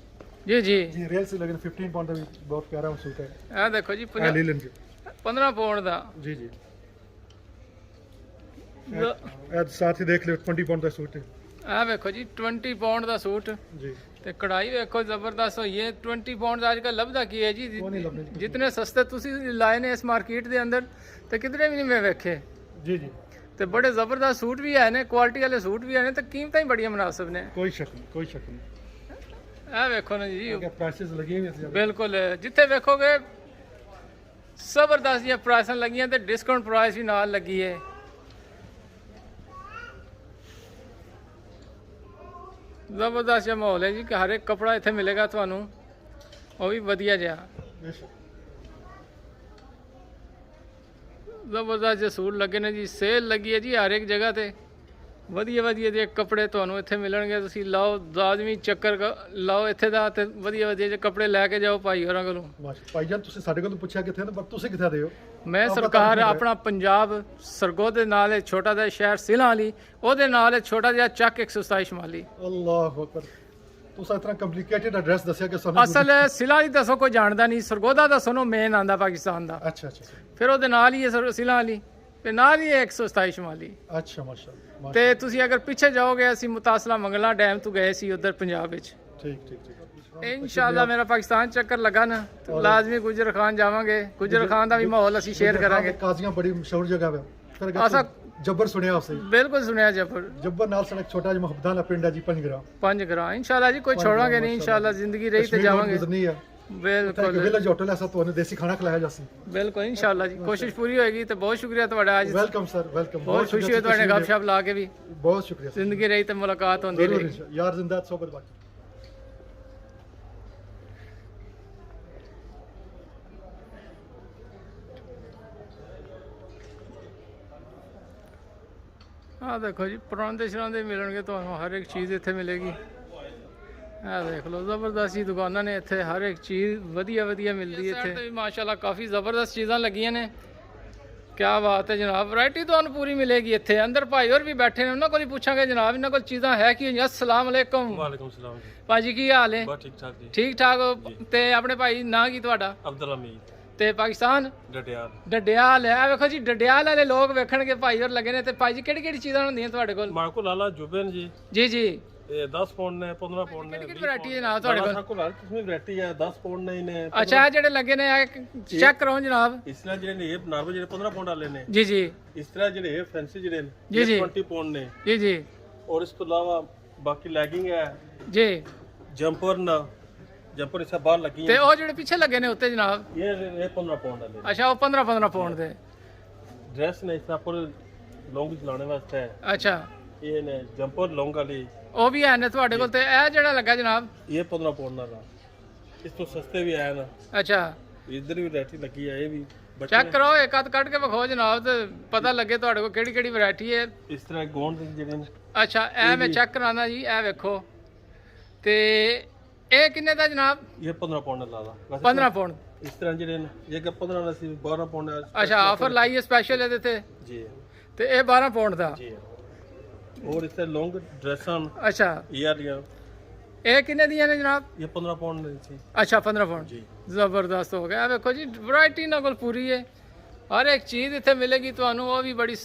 ਜੀ ਜੀ ਜੀ ਰੇਲ से लगे 15 ਪਾਉਂਡ ਦਾ ਵੀ ਬਹੁਤ ਪਿਆਰਾ ਸੂਟ ਹੈ। ਇਹ ਦੇਖੋ ਜੀ ਇਹ ਲੈ ਲੈਣਗੇ 15 ਪਾਉਂਡ ਦਾ। ਜੀ ਜੀ ਇਹ ਸਾਥ ਹੀ ਦੇਖ ਲਿਓ 20 ਪਾਉਂਡ ਦਾ ਸੂਟ ਹੈ। ਆ ਵੇਖੋ ਜੀ 20 ਪਾਉਂਡ ਦਾ ਸੂਟ ਜੀ ਤੇ ਕਢਾਈ ਵੇਖੋ ਜ਼ਬਰਦਸਤ ਹੋਈ ਹੈ। 20 ਪਾਉਂਡ ਦਾ ਅੱਜ ਕੱਲ੍ਹ ਲੱਭਦਾ ਕੀ ਹੈ ਜੀ? ਉਹ ਨਹੀਂ ਲੱਭਣੇ ਜੀ। ਜਿਤਨੇ ਸਸਤੇ ਤੁਸੀਂ ਲਾਏ ਨੇ ਇਸ ਮਾਰਕੀਟ ਦੇ ਅੰਦਰ ਤੇ ਕਿਧਰੇ ਵੀ ਨਹੀਂ ਮੈਂ ਵੇਖੇ। ਜੀ ਜੀ ਤੇ ਬੜੇ ਜ਼ਬਰਦਸਤ ਸੂਟ ਵੀ ਆਏ ਨੇ, ਕੁਆਲਿਟੀ ਵਾਲੇ ਸੂਟ ਵੀ ਆਏ ਨੇ ਤੇ ਕੀਮਤਾਂ ਹੀ ਬੜੀਆਂ ਮੁਨਾਸਬ ਨੇ। ਕੋਈ ਸ਼ੱਕ ਨਹੀਂ, ਕੋਈ ਸ਼ੱਕ ਨਹੀਂ। ਇਹ ਵੇਖੋ ਨਾ ਜੀ, ਕਿ ਪ੍ਰਾਈਸਿਸ ਲੱਗੇ ਹੋਏ ਸੀ। ਬਿਲਕੁਲ ਜਿੱਥੇ ਵੇਖੋਗੇ ਜ਼ਬਰਦਸਤ ਜਿਹੀਆਂ ਪ੍ਰਾਈਸਾਂ ਲੱਗੀਆਂ ਤੇ ਡਿਸਕਾਊਂਟ ਪ੍ਰਾਈਸ ਵੀ ਨਾਲ ਲੱਗੀ ਹੈ। ਜ਼ਬਰਦਸਤ ਜਿਹਾ ਮਾਹੌਲ ਹੈ ਜੀ ਕਿ ਹਰ ਇੱਕ ਕੱਪੜਾ ਇੱਥੇ ਮਿਲੇਗਾ ਤੁਹਾਨੂੰ, ਉਹ ਵੀ ਵਧੀਆ ਜਿਹਾ। ਬੇਸ਼ੱਕ। ਜ਼ਬਰਦਸਤ ਜਿਹੇ ਸੂਟ ਲੱਗੇ ਨੇ ਜੀ, ਸੇਲ ਲੱਗੀ ਹੈ ਜੀ ਹਰ ਇੱਕ ਜਗ੍ਹਾ ਤੇ। ਵਧੀਆ ਵਧੀਆ ਜਿਹੇ ਕੱਪੜੇ ਤੁਹਾਨੂੰ ਇੱਥੇ ਮਿਲਣਗੇ, ਤੁਸੀਂ ਲਾਓ ਲਾਜ਼ਮੀ ਚੱਕਰ ਲਾਓ ਇੱਥੇ ਦਾ ਤੇ ਵਧੀਆ ਵਧੀਆ ਜਿਹੇ ਕੱਪੜੇ ਲੈ ਕੇ ਜਾਓ ਭਾਈ ਹੋਰਾਂ ਕੋਲੋਂ। ਮਾਸ਼ਾ ਭਾਈਜਾਨ, ਤੁਸੀਂ ਸਾਡੇ ਕੋਲੋਂ ਪੁੱਛਿਆ ਕਿੱਥੇ ਨੇ, ਪਰ ਤੁਸੀਂ ਕਿੱਥੇ ਦੇ ਹੋ? ਮੈਂ ਆਪਾਂ ਸਰਕਾਰ ਤੁਹਾਨੂੰ ਆਪਣਾ ਪੰਜਾਬ ਸਰਗੋਧ ਦੇ ਨਾਲ ਹੈ ਛੋਟਾ ਜਿਹਾ ਸ਼ਹਿਰ ਸਿਲਾਂ ਵਾਲੀ, ਉਹਦੇ ਨਾਲ ਹੈ ਛੋਟਾ ਜਿਹਾ ਚੱਕ 127 ਸ਼ਮਾਲੀ। ਅੱਲਾਹੁ ਅਕਬਰ। ਤੁਸੀਂ ਇਤਨਾ ਕੰਪਲਿਕੇਟਡ ਐਡਰੈਸ ਦੱਸਿਆ ਕਿ ਸਾਨੂੰ ਅਸਲ ਸਿਲਾਂ ਦੀ ਦੱਸੋ ਕੋਈ ਜਾਣਦਾ ਨਹੀਂ, ਸਰਗੋਧਾ ਦਾ ਸੁਣੋ ਮੇਨ ਆਂਦਾ ਪਾਕਿਸਤਾਨ ਦਾ, ਅੱਛਾ ਅੱਛਾ ਫਿਰ ਉਹਦੇ ਨਾਲ ਹੀ ਹੈ ਸਿਲਾਂ ਵਾਲੀ ਤੇ ਨਾਲ ਹੀ ਹੈ 127 ਸ਼ਮਾਲੀ। ਅੱਛਾ ਮਾਸ਼ਾ ਅੱਲਾਹ। ਤੇ ਤੁਸੀਂ ਅਗਰ ਪਿੱਛੇ ਜਾਓਗੇ, ਅਸੀਂ ਮੁਤਾਸਲਾ ਮੰਗਲਾ ਡੈਮ ਤੋਂ ਗਏ ਸੀ ਉਧਰ ਪੰਜਾਬ ਵਿੱਚ। ਠੀਕ ਠੀਕ ਠੀਕ। ਇਨਸ਼ਾਅੱਲਾ ਮੇਰਾ ਪਾਕਿਸਤਾਨ ਚੱਕਰ ਲੱਗਾ ਨਾ ਤੇ ਲਾਜ਼ਮੀ ਗੁਜਰ ਖਾਨ ਜਾਵਾਂਗੇ। ਗੁਜਰ ਖਾਨ ਦਾ ਵੀ ਮਾਹੌਲ ਅਸੀਂ ਸ਼ੇਅਰ ਕਰਾਂਗੇ। ਕਾਜ਼ੀਆਂ ਬੜੀ ਮਸ਼ਹੂਰ ਜਗ੍ਹਾ ਹੈ। ਫਿਰ ਅਸਾਂ ਜੱਬਰ ਸੁਣਿਆ ਉਸੇ ਬਿਲਕੁਲ ਸੁਣਿਆ ਜੱਬਰ। ਜੱਬਰ ਨਾਲ ਸੜਕ ਛੋਟਾ ਜਿਹਾ ਮੁਹੱਬਤਾਂ ਦਾ ਪਿੰਡ ਹੈ ਜੀ, 5 ਗ੍ਰਾਮ। 5 ਗ੍ਰਾਮ ਇਨਸ਼ਾਅੱਲਾ ਜੀ, ਕੋਈ ਛੋੜਾਂਗੇ ਨਹੀਂ ਇਨਸ਼ਾਅੱਲਾ, ਜ਼ਿੰਦਗੀ ਰਹੀ ਤੇ ਜਾਵਾਂਗੇ। ਗੁਜ਼ਰਨੀ ਹੈ। ਬਿਲਕੁਲ ਵਿਲੇਜ ਹੋਟਲ ਹੈ, ਸਭ ਤੁਹਾਨੂੰ ਦੇਸੀ ਖਾਣਾ ਖਿਲਾਇਆ ਜਾਸੀ। ਬਿਲਕੁਲ ਇਨਸ਼ਾਅੱਲਾ ਜੀ, ਕੋਸ਼ਿਸ਼ ਪੂਰੀ ਹੋਏਗੀ। ਤੇ ਬਹੁਤ ਸ਼ੁਕਰੀਆ ਤੁਹਾਡਾ, ਅੱਜ ਵੈਲਕਮ ਸਰ, ਵੈਲਕਮ। ਬਹੁਤ ਖੁਸ਼ੀ ਹੋਈ ਤੁਹਾਡੇ ਗੱਪਸ਼ਪ ਲਾ ਕੇ ਵੀ। ਬਹੁਤ ਸ਼ੁਕਰੀਆ ਸਰ। ਜ਼ਿੰਦਗੀ ਰਹੀ ਤੇ ਮੁਲਾਕਾਤ ਹੁੰਦੀ ਜ਼ਰੂਰ ਰਹੇਗੀ। ਇੰਸ਼ਾਅੱਲਾ। ਯਾਰ ਜ਼ਿੰਦਾ ਸੋਬਤ ਬਾਕੀ। ਆਹ ਦੇਖੋ ਜੀ, ਪਰਾਂਦੇ ਸ਼ਰਾਂਦੇ ਮਿਲਣਗੇ ਤੁਹਾਨੂੰ, ਹਰ ਇੱਕ ਚੀਜ਼ ਇੱਥੇ ਮਿਲੇਗੀ। ਆਹ ਦੇਖ ਲਓ, ਜ਼ਬਰਦਸਤ ਹੀ ਦੁਕਾਨਾਂ ਨੇ ਇੱਥੇ, ਹਰ ਇੱਕ ਚੀਜ਼ ਵਧੀਆ ਵਧੀਆ ਮਿਲਦੀ ਹੈ ਇੱਥੇ ਵੀ ਮਾਸ਼ਾਅੱਲਾ। ਕਾਫੀ ਜ਼ਬਰਦਸਤ ਚੀਜ਼ਾਂ ਲੱਗੀਆਂ ਨੇ, ਕਿਆ ਬਾਤ ਹੈ ਜਨਾਬ। ਵੈਰਾਈਟੀ ਤੁਹਾਨੂੰ ਪੂਰੀ ਮਿਲੇਗੀ ਇੱਥੇ। ਅੰਦਰ ਭਾਈ ਹੋਰ ਵੀ ਬੈਠੇ ਨੇ, ਉਹਨਾਂ ਕੋਲ ਹੀ ਪੁੱਛਾਂਗੇ ਜਨਾਬ ਇਹਨਾਂ ਕੋਲ ਚੀਜ਼ਾਂ ਹੈ ਕੀ। अस्सलाम वालेकुम। वालेकुम सलाम जी। ਭਾਜੀ ਕੀ ਹਾਲ ਹੈ? बहुत ठीक ठाक जी। ਠੀਕ ਠਾਕ ਹੋ? ਤੇ ਆਪਣੇ ਭਾਈ ਨਾਂ ਕੀ ਤੁਹਾਡਾ? अब्दुल हमीद ਤੇ ਪਾਕਿਸਤਾਨ डडियाल। ਡਡਿਆਲ ਹੈ। ਆਹ ਵੇਖੋ ਜੀ, ਡਡਿਆਲ ਵਾਲੇ ਲੋਕ ਵੇਖਣਗੇ ਭਾਈ ਹੋਰ ਲੱਗੇ ਨੇ। ਤੇ ਭਾਈ ਜੀ ਕਿਹੜੀ ਕਿਹੜੀ ਚੀਜ਼ਾਂ ਹੁੰਦੀਆਂ ਤੁਹਾਡੇ ਕੋਲ? हमारे को लाला जुबेन जी, ਜੀ जी, ये 10 पाउंड ने, 15 पाउंड ने। ਕਿਹੜੀ ਵੈਰਾਈਟੀ ਹੈ ਜਨਾਬ ਤੁਹਾਡੇ ਕੋਲ? को लाल किस्म की वैरायटी है, 10 पाउंड ने इन्हें। ਅੱਛਾ, ਇਹ ਜਿਹੜੇ ਲੱਗੇ ਨੇ ਚੈੱਕ ਕਰੋ ਜਨਾਬ। इस तरह जेडे ने ये नॉर्मल जेडे 15 पाउंड वाले ने, ਜੀ ਜੀ इस तरह जेडे ये फैंसी जेडे ने, जी, ये जी। 20 पाउंड ने। ਜੀ ਜੀ और इस तो अलावा बाकी लैगिंग है, ਜੀ। जंपर ना, जंपर इससे बाहर लगी ਤੇ है, ਉਹ ਜਿਹੜੇ ਪਿੱਛੇ ਲੱਗੇ ਨੇ ਉੱਤੇ ਜਨਾਬ? ये 15 पाउंड वाले। ਅੱਛਾ, ਉਹ 15 ਪਾਉਂਡ ਦੇ। ड्रेस ने इस तरह पूरे लॉन्ग चलाने वास्ते है। ਅੱਛा, ये ने जंपर लॉन्ग वाली, ਉਹ ਵੀ ਹੈ ਨੇ ਤੁਹਾਡੇ ਕੋਲ? ਤੇ ਇਹ ਜਿਹੜਾ ਲੱਗਾ ਜਨਾਬ? ये 15 पाउंड वाला। इस तो सस्ते भी आए ना, ਅੱਛਾ, इधर भी वैरायटी लगी है। ये भी बच्चे ਚੈੱਕ ਕਰੋ, ਇੱਕ ਹੱਥ ਕੱਢ ਕੇ ਵਿਖਾਓ ਜਨਾਬ ਤੇ ਪਤਾ ਲੱਗੇ ਤੁਹਾਡੇ ਕੋਲ ਕਿਹੜੀ ਕਿਹੜੀ ਵੈਰਾਈਟੀ ਹੈ। इस तरह गोंद जेडे ने, ਅੱਛਾ, ਇਹ ਮੈਂ ਚੈੱਕ ਕਰਾਣਾ ਜੀ, ਇਹ ਵੇਖੋ। ਤੇ ਇਹ ਕਿੰਨੇ ਦਾ ਜਨਾਬ? ये 15 पाउंड ला ला। 15 ਪਾਉਂਡ। इस तरह जेडे ने, ये का 15 वाला सी 12 पाउंड है। ਅੱਛਾ, ਆਫਰ ਲਾਈ ਹੈ ਸਪੈਸ਼ਲ ਇਹਦੇ ਤੇ। जी ਤੇ ਇਹ 12 ਪਾਉਂਡ ਦਾ। जी। और इस तरह लॉन्ग ड्रेसां ਅੱਛਾ, ये आ रही हैं, ਇਹ ਕਿੰਨੇ ਦੀਆਂ ਨੇ ਜਨਾਬ? ये 15 पाउंड में थी ਅੱਛਾ, 15 ਪਾਉਂਡ। जी। ਜ਼ਬਰਦਸਤ ਹੋ ਗਿਆ। ਇਹ ਵੇਖੋ ਜੀ, ਵੈਰਾਈਟੀ ਇਹਨਾਂ ਕੋਲ ਪੂਰੀ ਹੈ, ਹਰ ਇੱਕ ਚੀਜ਼ ਇੱਥੇ ਮਿਲੇਗੀ ਤੁਹਾਨੂੰ, ਉਹ ਵੀ ਬੜੀ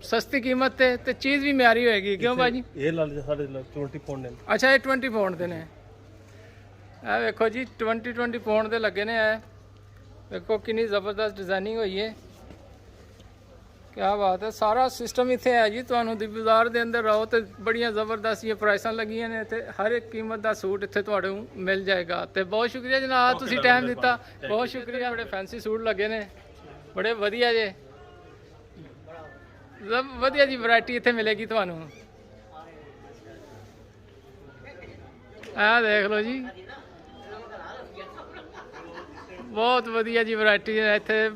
ਸਸਤੀ ਕੀਮਤ ਤੇ ਚੀਜ਼ ਵੀ ਮਿਆਰੀ ਹੋਏਗੀ। ਕਿਉਂ ਭਾਜੀ? ये ला लीजिए साढ़े 20 पाउंड ने। ਅੱਛਾ, ਇਹ 20 ਪਾਉਂਡ ਦੇ ਨੇ। ਇਹ ਵੇਖੋ ਜੀ, 20 ਪਾਉਂਡ ਦੇ ਲੱਗੇ ਨੇ। ਇਹ ਵੇਖੋ ਕਿੰਨੀ ਜ਼ਬਰਦਸਤ ਡਿਜ਼ਾਈਨਿੰਗ ਹੋਈ ਹੈ, ਕਿਆ ਬਾਤ ਹੈ। ਸਾਰਾ ਸਿਸਟਮ ਇੱਥੇ ਹੈ ਜੀ, ਤੁਹਾਨੂੰ ਦੀ ਬਾਜ਼ਾਰ ਦੇ ਅੰਦਰ ਰਹੋ ਤੇ ਬੜੀਆਂ ਜ਼ਬਰਦਸਤ ਇਹ ਪ੍ਰਾਈਸਾਂ ਲੱਗੀਆਂ ਨੇ ਤੇ ਹਰ ਇੱਕ ਕੀਮਤ ਦਾ ਸੂਟ ਇੱਥੇ ਤੁਹਾਨੂੰ ਮਿਲ ਜਾਏਗਾ। ਤੇ ਬਹੁਤ ਸ਼ੁਕਰੀਆ ਜਨਾਬ, ਤੁਸੀਂ ਟਾਈਮ ਦਿੱਤਾ, ਬਹੁਤ ਸ਼ੁਕਰੀਆ। ਬੜੇ ਫੈਂਸੀ ਸੂਟ ਲੱਗੇ ਨੇ, ਬੜੇ ਵਧੀਆ ਜੇ, ਵਧੀਆ ਜੀ ਵੈਰਾਈਟੀ ਇੱਥੇ ਮਿਲੇਗੀ ਤੁਹਾਨੂੰ। ਆਹ ਦੇਖ ਲਓ ਜੀ, ਬਹੁਤ ਵਧੀਆ ਜੀ ਵੈਰਾਈਟੀ ਹੈ ਇੱਥੇ।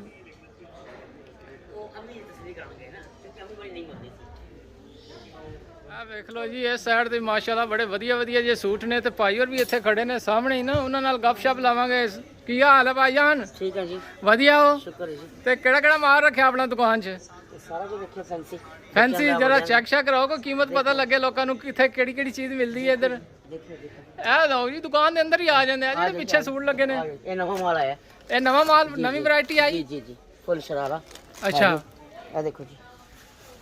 ਆਹ ਵੇਖ ਲਓ ਜੀ, ਇਸ ਸਾਈਡ ਤੇ ਮਾਸ਼ਾਅੱਲਾ ਬੜੇ ਵਧੀਆ ਵਧੀਆ ਜੇ ਸੂਟ ਨੇ ਤੇ ਭਾਈ ਹੋਰ ਵੀ ਇੱਥੇ ਖੜੇ ਨੇ ਸਾਹਮਣੇ ਹੀ ਨਾ, ਉਹਨਾਂ ਨਾਲ ਗੱਪਸ਼ਪ ਲਾਵਾਂਗੇ। ਕੀ ਹਾਲ ਹੈ ਭਾਈਜਾਨ? ਠੀਕ ਹੈ ਜੀ, ਵਧੀਆ ਹੋ? ਸ਼ੁਕਰ ਹੈ ਜੀ। ਤੇ ਕਿਹੜਾ ਕਿਹੜਾ ਮਾਲ ਰੱਖਿਆ ਆਪਣਾ ਦੁਕਾਨ 'ਚ? ਇਹ ਸਾਰਾ ਕੁਝ ਦੇਖਿਓ ਫੈਂਸੀ। ਫੈਂਸੀ ਜਰਾ ਚੈੱਕ ਸ਼ੈਕ ਕਰਾਓ, ਕੋਈ ਕੀਮਤ ਪਤਾ ਲੱਗੇ ਲੋਕਾਂ ਨੂੰ ਕਿੱਥੇ ਕਿਹੜੀ ਕਿਹੜੀ ਚੀਜ਼ ਮਿਲਦੀ ਹੈ ਇੱਧਰ। ਦੇਖੋ ਦੇਖੋ, ਇਹ ਲਓ ਜੀ, ਦੁਕਾਨ ਦੇ ਅੰਦਰ ਹੀ ਆ ਜਾਂਦੇ ਆ ਜਿਹੜੇ ਪਿੱਛੇ ਸੂਟ ਲੱਗੇ ਨੇ। ਇਹ ਨਵਾਂ ਮਾਲ ਆਇਆ। ਇਹ ਨਵਾਂ ਮਾਲ, ਨਵੀਂ ਵੈਰਾਈਟੀ ਜੀ ਆਈ? ਜੀ ਜੀ, ਫੁੱਲ ਸ਼ਰਾਰਾ। ਅੱਛਾ, ਇਹ ਦੇਖੋ ਜੀ,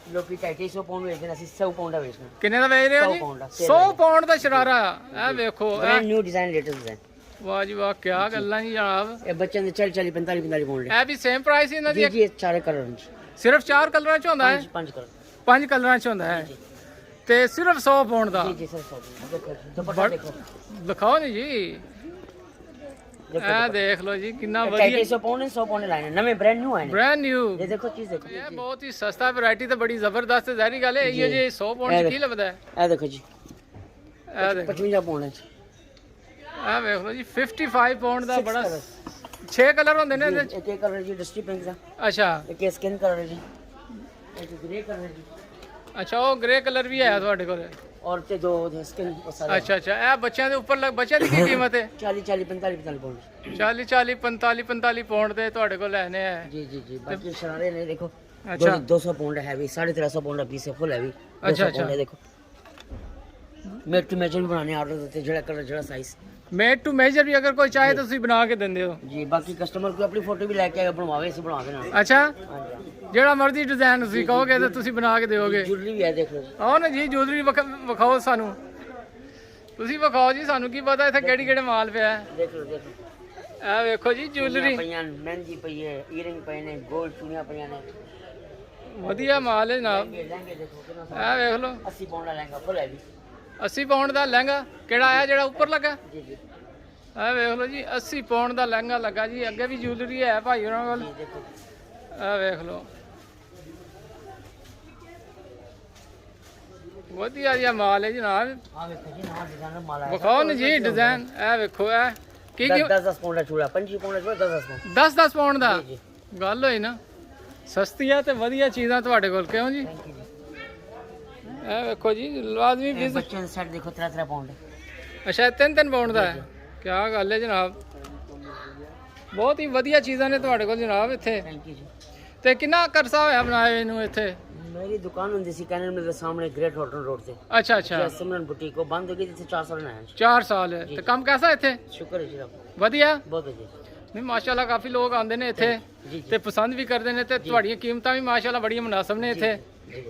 ਲੋਕੀ 250 ਪਾਉਂਡ ਵੇਚਦੇ ਨੇ, ਅਸੀਂ 100 ਪਾਉਂਡ ਦਾ ਵੇਚਣਾ। ਕਿੰਨੇ ਦਾ ਵੇਚ ਰਹੇ ਹੋ 100 ਜੀ? ਪਾਉਂਡ ਦਾ, 100 ਪਾਉਂਡ ਦਾ ਸ਼ਰਾਰਾ। ਇਹ ਵੇਖੋ, brand new design, latest design. ਵਾਹ ਜੀ ਵਾਹ, ਕੀ ਗੱਲਾਂ ਜੀ ਜਨਾਬ। ਇਹ ਬੱਚਿਆਂ ਦੇ 40 45 ਪਾਉਂਡ ਇਹ ਵੀ ਸੇਮ ਪ੍ਰਾਈਸ ਇਹਨਾਂ ਜੀ ਦੀ? ਜੀ, ਇਹ ਚਾਰੇ ਕਲਰ ਨੇ, ਸਿਰਫ 4 ਕਲਰਾਂ ਚ ਹੁੰਦਾ ਹੈ? 5 ਕਲਰ। 5 ਕਲਰਾਂ ਚ ਹੁੰਦਾ ਹੈ ਤੇ ਸਿਰਫ 100 ਪਾਉਂਡ ਦਾ? ਜੀ ਜੀ ਸਰ, 100 ਦੇਖੋ ਦੁਪੱਟਾ ਦੇਖੋ, ਦਿਖਾਓ ਨੀ ਜੀ। ਇਹ ਦੇਖ ਲਓ ਜੀ, ਕਿੰਨਾ ਵਧੀਆ। 250 ਪਾਉਂਡ 100 ਪਾਉਂਡ ਲਾਏ ਨੇ, ਨਵੇਂ ਬ੍ਰਾਂਡ ਨਿਊ ਆਏ ਨੇ। Brand new. ਇਹ ਦੇਖੋ ਚੀਜ਼ ਦੇਖੋ, ਇਹ ਬਹੁਤ ਹੀ ਸਸਤਾ ਵੈਰਾਈਟੀ ਤੇ ਬੜੀ ਜ਼ਬਰਦਸਤ ਹੈ। ਜ਼ਾਹਰੀ ਗੱਲ ਹੈ ਇਹ ਜੀ 100 ਪਾਉਂਡ ਚ ਕੀ ਲੱਭਦਾ ਹੈ? ਇਹ ਦੇਖੋ ਜੀ, ਇਹ ਦੇਖ, 55 ਪਾਉਂਡ ਚ। ਇਹ ਵੇਖ ਲਓ ਜੀ, 55 ਪਾਉਂਡ ਦਾ ਬੜਾ। 6 ਕਲਰ ਹੁੰਦੇ ਨੇ ਇਹਦੇ ਚ? ਇੱਕ ਕਲਰ ਜੀ ਡਸਟੀ ਪਿੰਕ ਦਾ, ਅੱਛਾ ਇੱਕ ਸਕਿਨ ਕਲਰ ਹੈ ਜੀ, ਇੱਕ ਗ੍ਰੇ ਕਲਰ ਹੈ ਜੀ, ਅੱਛਾ, ਉਹ ਗ੍ਰੇ ਕਲਰ ਵੀ ਹੈ ਤੁਹਾਡੇ ਕੋਲ? ਔਰ ਤੇ ਦੋ ਸਕਿਨ ਸਾਰੇ। ਅੱਛਾ ਅੱਛਾ, ਇਹ ਬੱਚਿਆਂ ਦੇ ਉੱਪਰ ਬੱਚਿਆਂ ਦੀ ਕੀ ਕੀਮਤ ਹੈ? 40 45 ਪਾਉਂਡ। 40 45 ਪਾਉਂਡ ਦੇ ਤੁਹਾਡੇ ਕੋਲ ਲੈਣੇ ਆ? ਜੀ ਜੀ ਜੀ, ਬਾਕੀ ਸ਼ਰਾਰੇ ਨੇ ਦੇਖੋ। ਅੱਛਾ 200 ਪਾਉਂਡ हैवी, 350 पाउंड ਦਾ ਪੀਸ ਹੈ, ਫੁੱਲ ਹੈਵੀ। ਅੱਛਾ, ਅੱਛਾ। ਦੇਖੋ ਮੇਕ ਟੂ ਮੈਚਰ ਬਣਾਣੇ ਆਰਡਰ ਦਿੱਤੇ, ਜਿਹੜਾ ਕਲਰ ਜਿਹੜਾ ਸਾਈਜ਼। ਮੇਡ ਟੂ ਮੇਜਰ ਵੀ ਅਗਰ ਕੋਈ ਚਾਹੇ ਤਾਂ ਤੁਸੀਂ ਬਣਾ ਕੇ ਦਿੰਦੇ ਹੋ? ਜੀ, ਬਾਕੀ ਕਸਟਮਰ ਕੋਈ ਆਪਣੀ ਫੋਟੋ ਵੀ ਲੈ ਕੇ ਆਏ, ਬਣਵਾਵੇ, ਅਸੀਂ ਬਣਾ ਦੇਣਾ। ਅੱਛਾ, ਹਾਂਜੀ, ਜਿਹੜਾ ਮਰਜ਼ੀ ਡਿਜ਼ਾਈਨ ਤੁਸੀਂ ਕਹੋਗੇ ਤਾਂ ਤੁਸੀਂ ਬਣਾ ਕੇ ਦਿਓਗੇ? ਜੁਲਰੀ ਵੀ ਹੈ, ਦੇਖ ਲਓ ਜੀ। ਆਓ ਨਾ ਜੀ, ਜੁਐਲਰੀ ਵਿਖਾਓ ਸਾਨੂੰ। ਤੁਸੀਂ ਵਿਖਾਓ ਜੀ, ਸਾਨੂੰ ਕੀ ਪਤਾ ਇੱਥੇ ਕਿਹੜੇ ਕਿਹੜੇ ਮਾਲ ਪਿਆ ਹੈ। ਦੇਖ ਲਓ ਦੇਖ ਲਓ, ਇਹ ਵੇਖੋ ਜੀ, ਜੁਐਲਰੀ ਪਈਆਂ, ਮਹਿੰਦੀ ਪਈ ਹੈ, ਈਅਰਿੰਗ ਪਏ ਨੇ, ਗੋਲਡ ਚੂੜੀਆਂ ਪਈਆਂ ਨੇ, ਵਧੀਆ ਮਾਲ ਹੈ ਜਨਾਬ। ਲਹਿੰਗੇ ਦੇਖੋ ਕਿੰਨਾ ਇਹ ਵੇਖ ਲਓ, 80 ਪਾਉਂਡ ਦਾ ਲਹਿੰਗਾ, ਫੁੱਲ ਹੈਵੀ। 80 ਪਾਉਂਡ ਦਾ ਲਹਿੰਗਾ ਕਿਹੜਾ ਆਇਆ ਜਿਹੜਾ ਉੱਪਰ ਲੱਗਾ? ਜੀ ਜੀ ਇਹ ਵੇਖ ਲਓ ਜੀ, 80 ਪਾਉਂਡ ਦਾ ਲਹਿੰਗਾ ਲੱਗਾ ਜੀ। ਅੱਗੇ ਵੀ ਜੁਐਲਰੀ ਹੈ ਭਾਈ ਉਹਨਾਂ ਕੋਲ। ਜੀ, ਦੇਖੋ ਇਹ ਵੇਖ ਲਓ, ਵਧੀਆ ਜਿਹਾ ਮਾਲ ਹੈ ਜਨਾਬ। ਆ ਵੇਖੋ ਜੀ, ਨਵਾਂ ਡਿਜ਼ਾਈਨਰ ਮਾਲ ਆਇਆ। ਵਿਖਾਓ ਨਾ ਜੀ ਡਿਜ਼ਾਈਨ। ਇਹ ਵੇਖੋ, ਇਹ ਕੀ 10 ਪਾਉਂਡ ਦਾ ਚੂੜਾ, 25 ਪਾਉਂਡ ਦਾ ਚੂੜਾ, 10 ਪਾਉਂਡ। 10 ਪਾਉਂਡ ਦਾ? ਜੀ ਗੱਲ ਹੋਈ ਨਾ। ਸਸਤੀਆਂ ਤੇ ਵਧੀਆ ਚੀਜ਼ਾਂ ਤੁਹਾਡੇ ਕੋਲ, ਕਿਉਂ ਜੀ? ਥੈਂਕ ਯੂ ਜੀ। ਇਹ ਵੇਖੋ ਜੀ, ਲਾਜ਼ਮੀ ਇਹ ਵਿਜ਼ਿਟ। ਬੱਚਿਆਂ ਦਾ ਸੈੱਟ ਦੇਖੋ, 3 ਪਾਉਂਡ। ਅੱਛਾ, 3 ਪਾਉਂਡ ਦਾ ਹੈ? ਕੀ ਗੱਲ ਹੈ ਜਨਾਬ, ਬਹੁਤ ਹੀ ਵਧੀਆ ਚੀਜ਼ਾਂ ਨੇ ਤੁਹਾਡੇ ਕੋਲ ਜਨਾਬ ਇੱਥੇ। ਥੈਂਕ ਯੂ ਜੀ। ਤੇ ਕਿੰਨਾ ਕਰਸਾ ਹੋਇਆ ਬਣਾਏ ਇਹਨੂੰ ਇੱਥੇ? ਮੇਰੀ ਦੁਕਾਨ ਹੁੰਦੀ ਸੀ ਕੈਨਨ ਮਿਲ ਦੇ ਸਾਹਮਣੇ, ਗ੍ਰੇਟ ਹੋਟਲ ਰੋਡ ਤੇ। ਅੱਛਾ ਅੱਛਾ, ਸਿਮਰਨ ਬੁਟੀਕ ਉਹ ਬੰਦ ਹੋ ਗਈ, ਜਿੱਥੇ 4 ਸਾਲ ਆਇਆ। 4 ਸਾਲ ਹੈ ਤੇ ਕੰਮ ਕੈਸਾ ਇੱਥੇ? ਸ਼ੁਕਰ ਹੈ ਜੀ ਰੱਬ, ਵਧੀਆ? ਬਹੁਤ ਵਧੀਆ ਨਹੀਂ ਮਾਸ਼ਾਅੱਲਾ, ਕਾਫੀ ਲੋਕ ਆਉਂਦੇ ਨੇ ਇੱਥੇ ਜੀ ਤੇ ਪਸੰਦ ਵੀ ਕਰਦੇ ਨੇ ਤੇ ਤੁਹਾਡੀਆਂ ਕੀਮਤਾਂ ਵੀ ਮਾਸ਼ਾਅੱਲਾ ਬੜੀਆਂ ਮੁਨਾਸਬ ਨੇ ਇੱਥੇ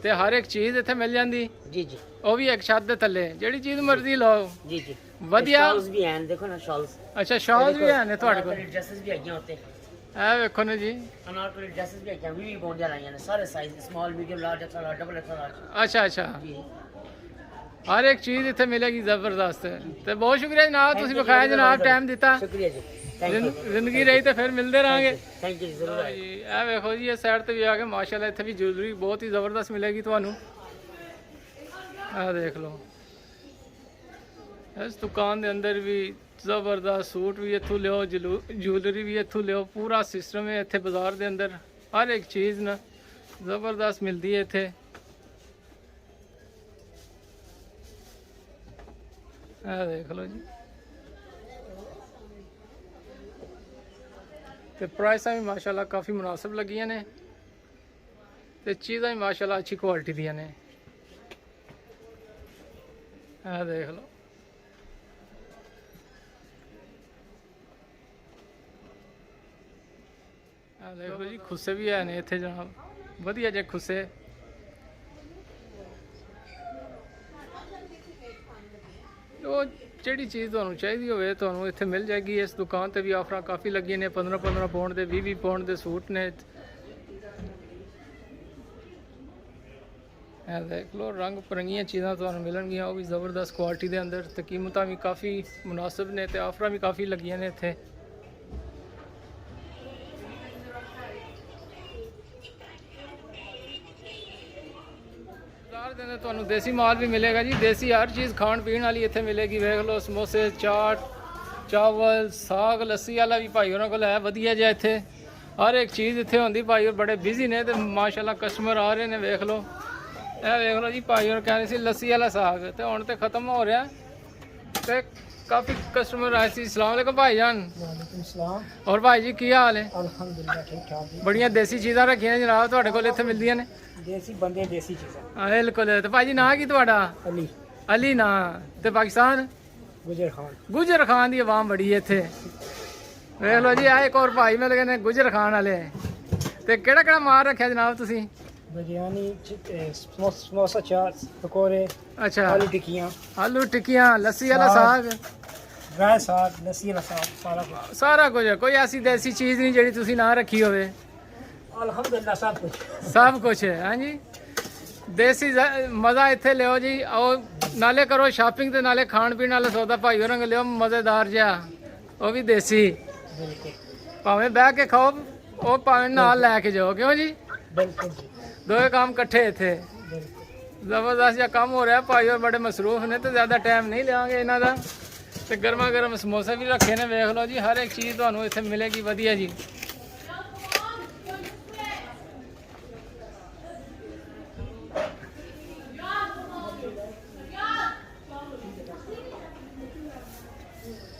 ਤੇ ਹਰ ਇੱਕ ਚੀਜ਼ ਇੱਥੇ ਮਿਲ ਜਾਂਦੀ, ਜੀ ਜੀ ਉਹ ਵੀ ਇੱਕ ਛੱਤ ਦੇ ਥੱਲੇ, ਜਿਹੜੀ ਚੀਜ਼ ਮਰਜ਼ੀ ਲਓ। ਜੀ ਜੀ। ਵਧੀਆ। ਸ਼ਾਲਸ ਵੀ ਹਨ, ਦੇਖੋ ਨਾ ਸ਼ਾਲਸ। ਅੱਛਾ, ਸ਼ਾਲ ਵੀ ਹੈ ਨੇ ਤੁਹਾਡੇ ਕੋਲ? ਡਰੈਸਸ ਵੀ ਹੈਗੀਆਂ ਉੱਤੇ, ਇਹ ਵੇਖੋ ਨਾ ਜੀ। ਅਨਾਰਕਲੀ ਡਰੈਸਸ ਵੀ ਹੈਗੀਆਂ, 20 ਪਾਉਂਡ ਦੀਆਂ ਲਾਈਆਂ ਨੇ, ਸਾਰੇ size, small, medium, large, XL, double XL, large. ਅੱਛਾ ਅੱਛਾ, ਜੀ ਹਰ ਇੱਕ ਚੀਜ਼ ਇੱਥੇ ਮਿਲੇਗੀ, ਜ਼ਬਰਦਸਤ ਹੈ। ਤੇ ਬਹੁਤ ਸ਼ੁਕਰੀਆ ਜਨਾਬ, ਤੁਸੀਂ ਵਿਖਾਇਆ ਜਨਾਬ, ਟਾਈਮ ਦਿੱਤਾ। ਸ਼ੁਕਰੀਆ ਜੀ, ਥੈਂਕ ਯੂ। ਜ਼ਿੰਦਗੀ ਰਹੀ ਤੇ ਫਿਰ ਮਿਲਦੇ ਰਹਾਂਗੇ। ਥੈਂਕ ਯੂ ਜੀ, ਜ਼ਰੂਰ ਆਏ। ਜੀ ਇਹ ਵੇਖੋ ਜੀ, ਇਹ ਸਾਈਡ ਤੇ ਵੀ ਆ ਕੇ ਮਾਸ਼ਾਅੱਲਾ ਇੱਥੇ ਵੀ ਜੁਐਲਰੀ ਬਹੁਤ ਹੀ ਜ਼ਬਰਦਸਤ ਮਿਲੇਗੀ ਤੁਹਾਨੂੰ। ਇਹ ਦੇਖ ਲਓ, ਇਸ ਦੁਕਾਨ ਦੇ ਅੰਦਰ ਵੀ ਜ਼ਬਰਦਸਤ ਸੂਟ ਵੀ ਇੱਥੋਂ ਲਿਓ, ਜੁਐਲਰੀ ਵੀ ਇੱਥੋਂ ਲਿਓ, ਪੂਰਾ ਸਿਸਟਮ ਹੈ ਇੱਥੇ ਬਾਜ਼ਾਰ ਦੇ ਅੰਦਰ। ਹਰ ਇੱਕ ਚੀਜ਼ ਨਾ ਜ਼ਬਰਦਸਤ ਮਿਲਦੀ ਹੈ ਇੱਥੇ। ਇਹ ਦੇਖ ਲਓ ਜੀ, ਤੇ ਪ੍ਰਾਈਸਾਂ ਵੀ ਮਾਸ਼ਾਅੱਲਾ ਕਾਫੀ ਮੁਨਾਸਿਬ ਲੱਗੀਆਂ ਨੇ ਤੇ ਚੀਜ਼ਾਂ ਵੀ ਮਾਸ਼ਾਅੱਲਾ ਅੱਛੀ ਕੁਆਲਿਟੀ ਦੀਆਂ ਨੇ। ਇਹ ਦੇਖ ਲਓ, ਇਹ ਦੇਖੋ ਜੀ, ਖੁੱਸੇ ਵੀ ਹੈ ਨੇ ਇੱਥੇ ਜਨਾਬ, ਵਧੀਆ ਜਿਹੇ ਖੁੱਸੇ। ਉਹ ਜਿਹੜੀ ਚੀਜ਼ ਤੁਹਾਨੂੰ ਚਾਹੀਦੀ ਹੋਵੇ ਤੁਹਾਨੂੰ ਇੱਥੇ ਮਿਲ ਜਾਏਗੀ। ਇਸ ਦੁਕਾਨ ਤੇ ਵੀ ਆਫਰਾਂ ਕਾਫੀ ਲੱਗੀਆਂ ਨੇ, 15 ਪਾਉਂਡ ਦੇ, 20 ਪਾਉਂਡ ਦੇ ਸੂਟ ਨੇ। ਇਹ ਦੇਖ ਲਓ, ਰੰਗ ਬਰੰਗੀਆਂ ਚੀਜ਼ਾਂ ਤੁਹਾਨੂੰ ਮਿਲਣਗੀਆਂ, ਉਹ ਵੀ ਜ਼ਬਰਦਸਤ ਕੁਆਲਿਟੀ ਦੇ ਅੰਦਰ ਤੇ ਕੀਮਤਾਂ ਵੀ ਕਾਫੀ ਮੁਨਾਸਿਬ ਨੇ ਤੇ ਆਫਰਾਂ ਵੀ ਕਾਫੀ ਲੱਗੀਆਂ ਨੇ ਇੱਥੇ। ਬਾਜ਼ਾਰ ਦੇ ਅੰਦਰ ਤੁਹਾਨੂੰ ਦੇਸੀ ਮਾਲ ਵੀ ਮਿਲੇਗਾ ਜੀ, ਦੇਸੀ ਹਰ ਚੀਜ਼ ਖਾਣ ਪੀਣ ਵਾਲੀ ਇੱਥੇ ਮਿਲੇਗੀ। ਵੇਖ ਲਓ, ਸਮੋਸੇ, ਚਾਟ, ਚਾਵਲ, ਸਾਗ, ਲੱਸੀ ਵਾਲਾ ਵੀ ਭਾਈ ਉਹਨਾਂ ਕੋਲ ਹੈ ਵਧੀਆ ਜਿਹਾ। ਇੱਥੇ ਹਰ ਇੱਕ ਚੀਜ਼ ਇੱਥੇ ਹੁੰਦੀ। ਭਾਈ ਹੋਰ ਬੜੇ ਬਿਜ਼ੀ ਨੇ ਤੇ ਮਾਸ਼ਾਅੱਲਾ ਕਸਟਮਰ ਆ ਰਹੇ ਨੇ। ਵੇਖ ਲਓ, ਇਹ ਵੇਖ ਲਓ ਜੀ, ਭਾਈ ਹੋਰ ਕਹਿੰਦੇ ਸੀ ਲੱਸੀ ਵਾਲਾ ਸਾਗ ਤੇ ਹੁਣ ਤੇ ਖਤਮ ਹੋ ਰਿਹਾ ਤੇ ਕਾਫੀ ਕਸਟਮਰ ਆਏ ਸੀ। अस्सलाम वालेकुम भाईजान। वालेकुम सलाम। और भाई जी की हाल है? अल्हम्दुलिल्लाह ठीक ठाक जी। बड़िया देसी चीज़ां रखियां जनाब ਤੁਹਾਡੇ ਕੋਲ ਇੱਥੇ ਮਿਲਦੀਆਂ ਨੇ? देसी बंदे देसी चीज़ां। ਹਾਂ ਬਿਲਕੁਲ। ਤੇ ਭਾਈ ਜੀ ਨਾਂ ਕੀ ਤੁਹਾਡਾ? अली ਅਲੀ ਨਾਂ। ਤੇ ਪਾਕਿਸਤਾਨ? गुजर खान। ਗੁਜਰ ਖਾਨ ਦੀ ਆਵਾਮ ਬੜੀ ਹੈ ਇੱਥੇ। ਵੇਖ ਲਓ ਜੀ, ਆਹ ਇੱਕ ਹੋਰ ਭਾਈ ਮਿਲ ਗਏ ਨੇ ਗੁਜਰ ਖਾਨ ਵਾਲੇ। ਤੇ ਕਿਹੜਾ ਕਿਹੜਾ ਮਾਲ ਰੱਖਿਆ ਜਨਾਬ ਤੁਸੀਂ? बिरयानी समोसा चाट पकौड़े अच्छा आलू टिक्कियाँ आलू टिक्कियाँ लस्सी वाला साग ड्राई साग लस्सी वाला साग सारा कुछ ਸਾਰਾ ਕੁਝ ਹੈ ਕੋਈ ਐਸੀ ਦੇਸੀ ਚੀਜ਼ ਨਹੀਂ ਜਿਹੜੀ ਤੁਸੀਂ ਨਾ ਰੱਖੀ ਹੋਵੇ अल्हम्दुलिल्लाह सब कुछ ਸਭ ਕੁਝ ਹੈ ਹਾਂਜੀ ਦੇਸੀ ਮਜ਼ਾ ਇੱਥੇ ਲਿਓ ਜੀ ਆਓ ਨਾਲੇ ਕਰੋ ਸ਼ਾਪਿੰਗ ਤੇ ਨਾਲੇ ਖਾਣ ਪੀਣ ਵਾਲਾ ਸੌਦਾ ਭਾਈ ਹੋਰਾਂ ਕੋਲ ਲਿਓ ਮਜ਼ੇਦਾਰ ਜਿਹਾ ਉਹ ਵੀ ਦੇਸੀ बिल्कुल ਭਾਵੇਂ ਬਹਿ ਕੇ ਖਾਓ ਉਹ ਭਾਵੇਂ ਨਾਲ ਲੈ ਕੇ ਜਾਓ ਕਿਉਂ ਜੀ बिल्कुल जी ਦੋਵੇਂ ਕੰਮ ਇਕੱਠੇ ਇੱਥੇ बिल्कुल ਜ਼ਬਰਦਸਤ ਜਿਹਾ ਕੰਮ ਹੋ ਰਿਹਾ ਭਾਈ ਹੋਰ ਬੜੇ ਮਸਰੂਫ ਨੇ ਤੇ ਜ਼ਿਆਦਾ ਟਾਈਮ ਨਹੀਂ ਲਿਆਂਗੇ ਇਹਨਾਂ ਦਾ ਤੇ ਗਰਮਾ ਗਰਮ ਸਮੋਸੇ ਵੀ ਰੱਖੇ ਨੇ ਵੇਖ ਲਓ ਜੀ ਹਰ ਇੱਕ ਚੀਜ਼ ਤੁਹਾਨੂੰ ਇੱਥੇ ਮਿਲੇਗੀ ਵਧੀਆ ਜੀ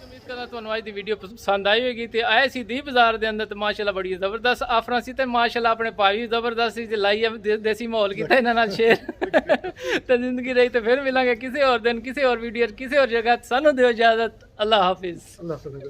ਉਮੀਦ ਕਰਦਾ ਤੁਹਾਨੂੰ ਅੱਜ ਦੀ ਵੀਡੀਓ ਪਸੰਦ ਆਈ ਹੋਵੇਗੀ ਤੇ ਆਏ ਸੀ ਦੀ ਬਾਜ਼ਾਰ ਦੇ ਅੰਦਰ ਤੇ ਮਾਸ਼ਾਅੱਲਾ ਬੜੀ ਜ਼ਬਰਦਸਤ ਆਫਰਾਂ ਸੀ ਤੇ ਮਾਸ਼ਾਅੱਲਾ ਆਪਣੇ ਭਾਈ ਵੀ ਜ਼ਬਰਦਸਤ ਸੀ ਤੇ ਲਾਈ ਦੇਸੀ ਮਾਹੌਲ ਕੀਤਾ ਇਹਨਾਂ ਨਾਲ ਸ਼ੇਅਰ ਤੇ ਜ਼ਿੰਦਗੀ ਰਹੀ ਤੇ ਫਿਰ ਮਿਲਾਂਗੇ ਕਿਸੇ ਹੋਰ ਦਿਨ ਕਿਸੇ ਹੋਰ ਵੀਡੀਓ ਕਿਸੇ ਹੋਰ ਜਗ੍ਹਾ ਸਾਨੂੰ ਦਿਓ ਇਜਾਜ਼ਤ ਅੱਲਾ ਹਾਫਿਜ਼ ਅੱਲਾਹ ਹਾਫਿਜ਼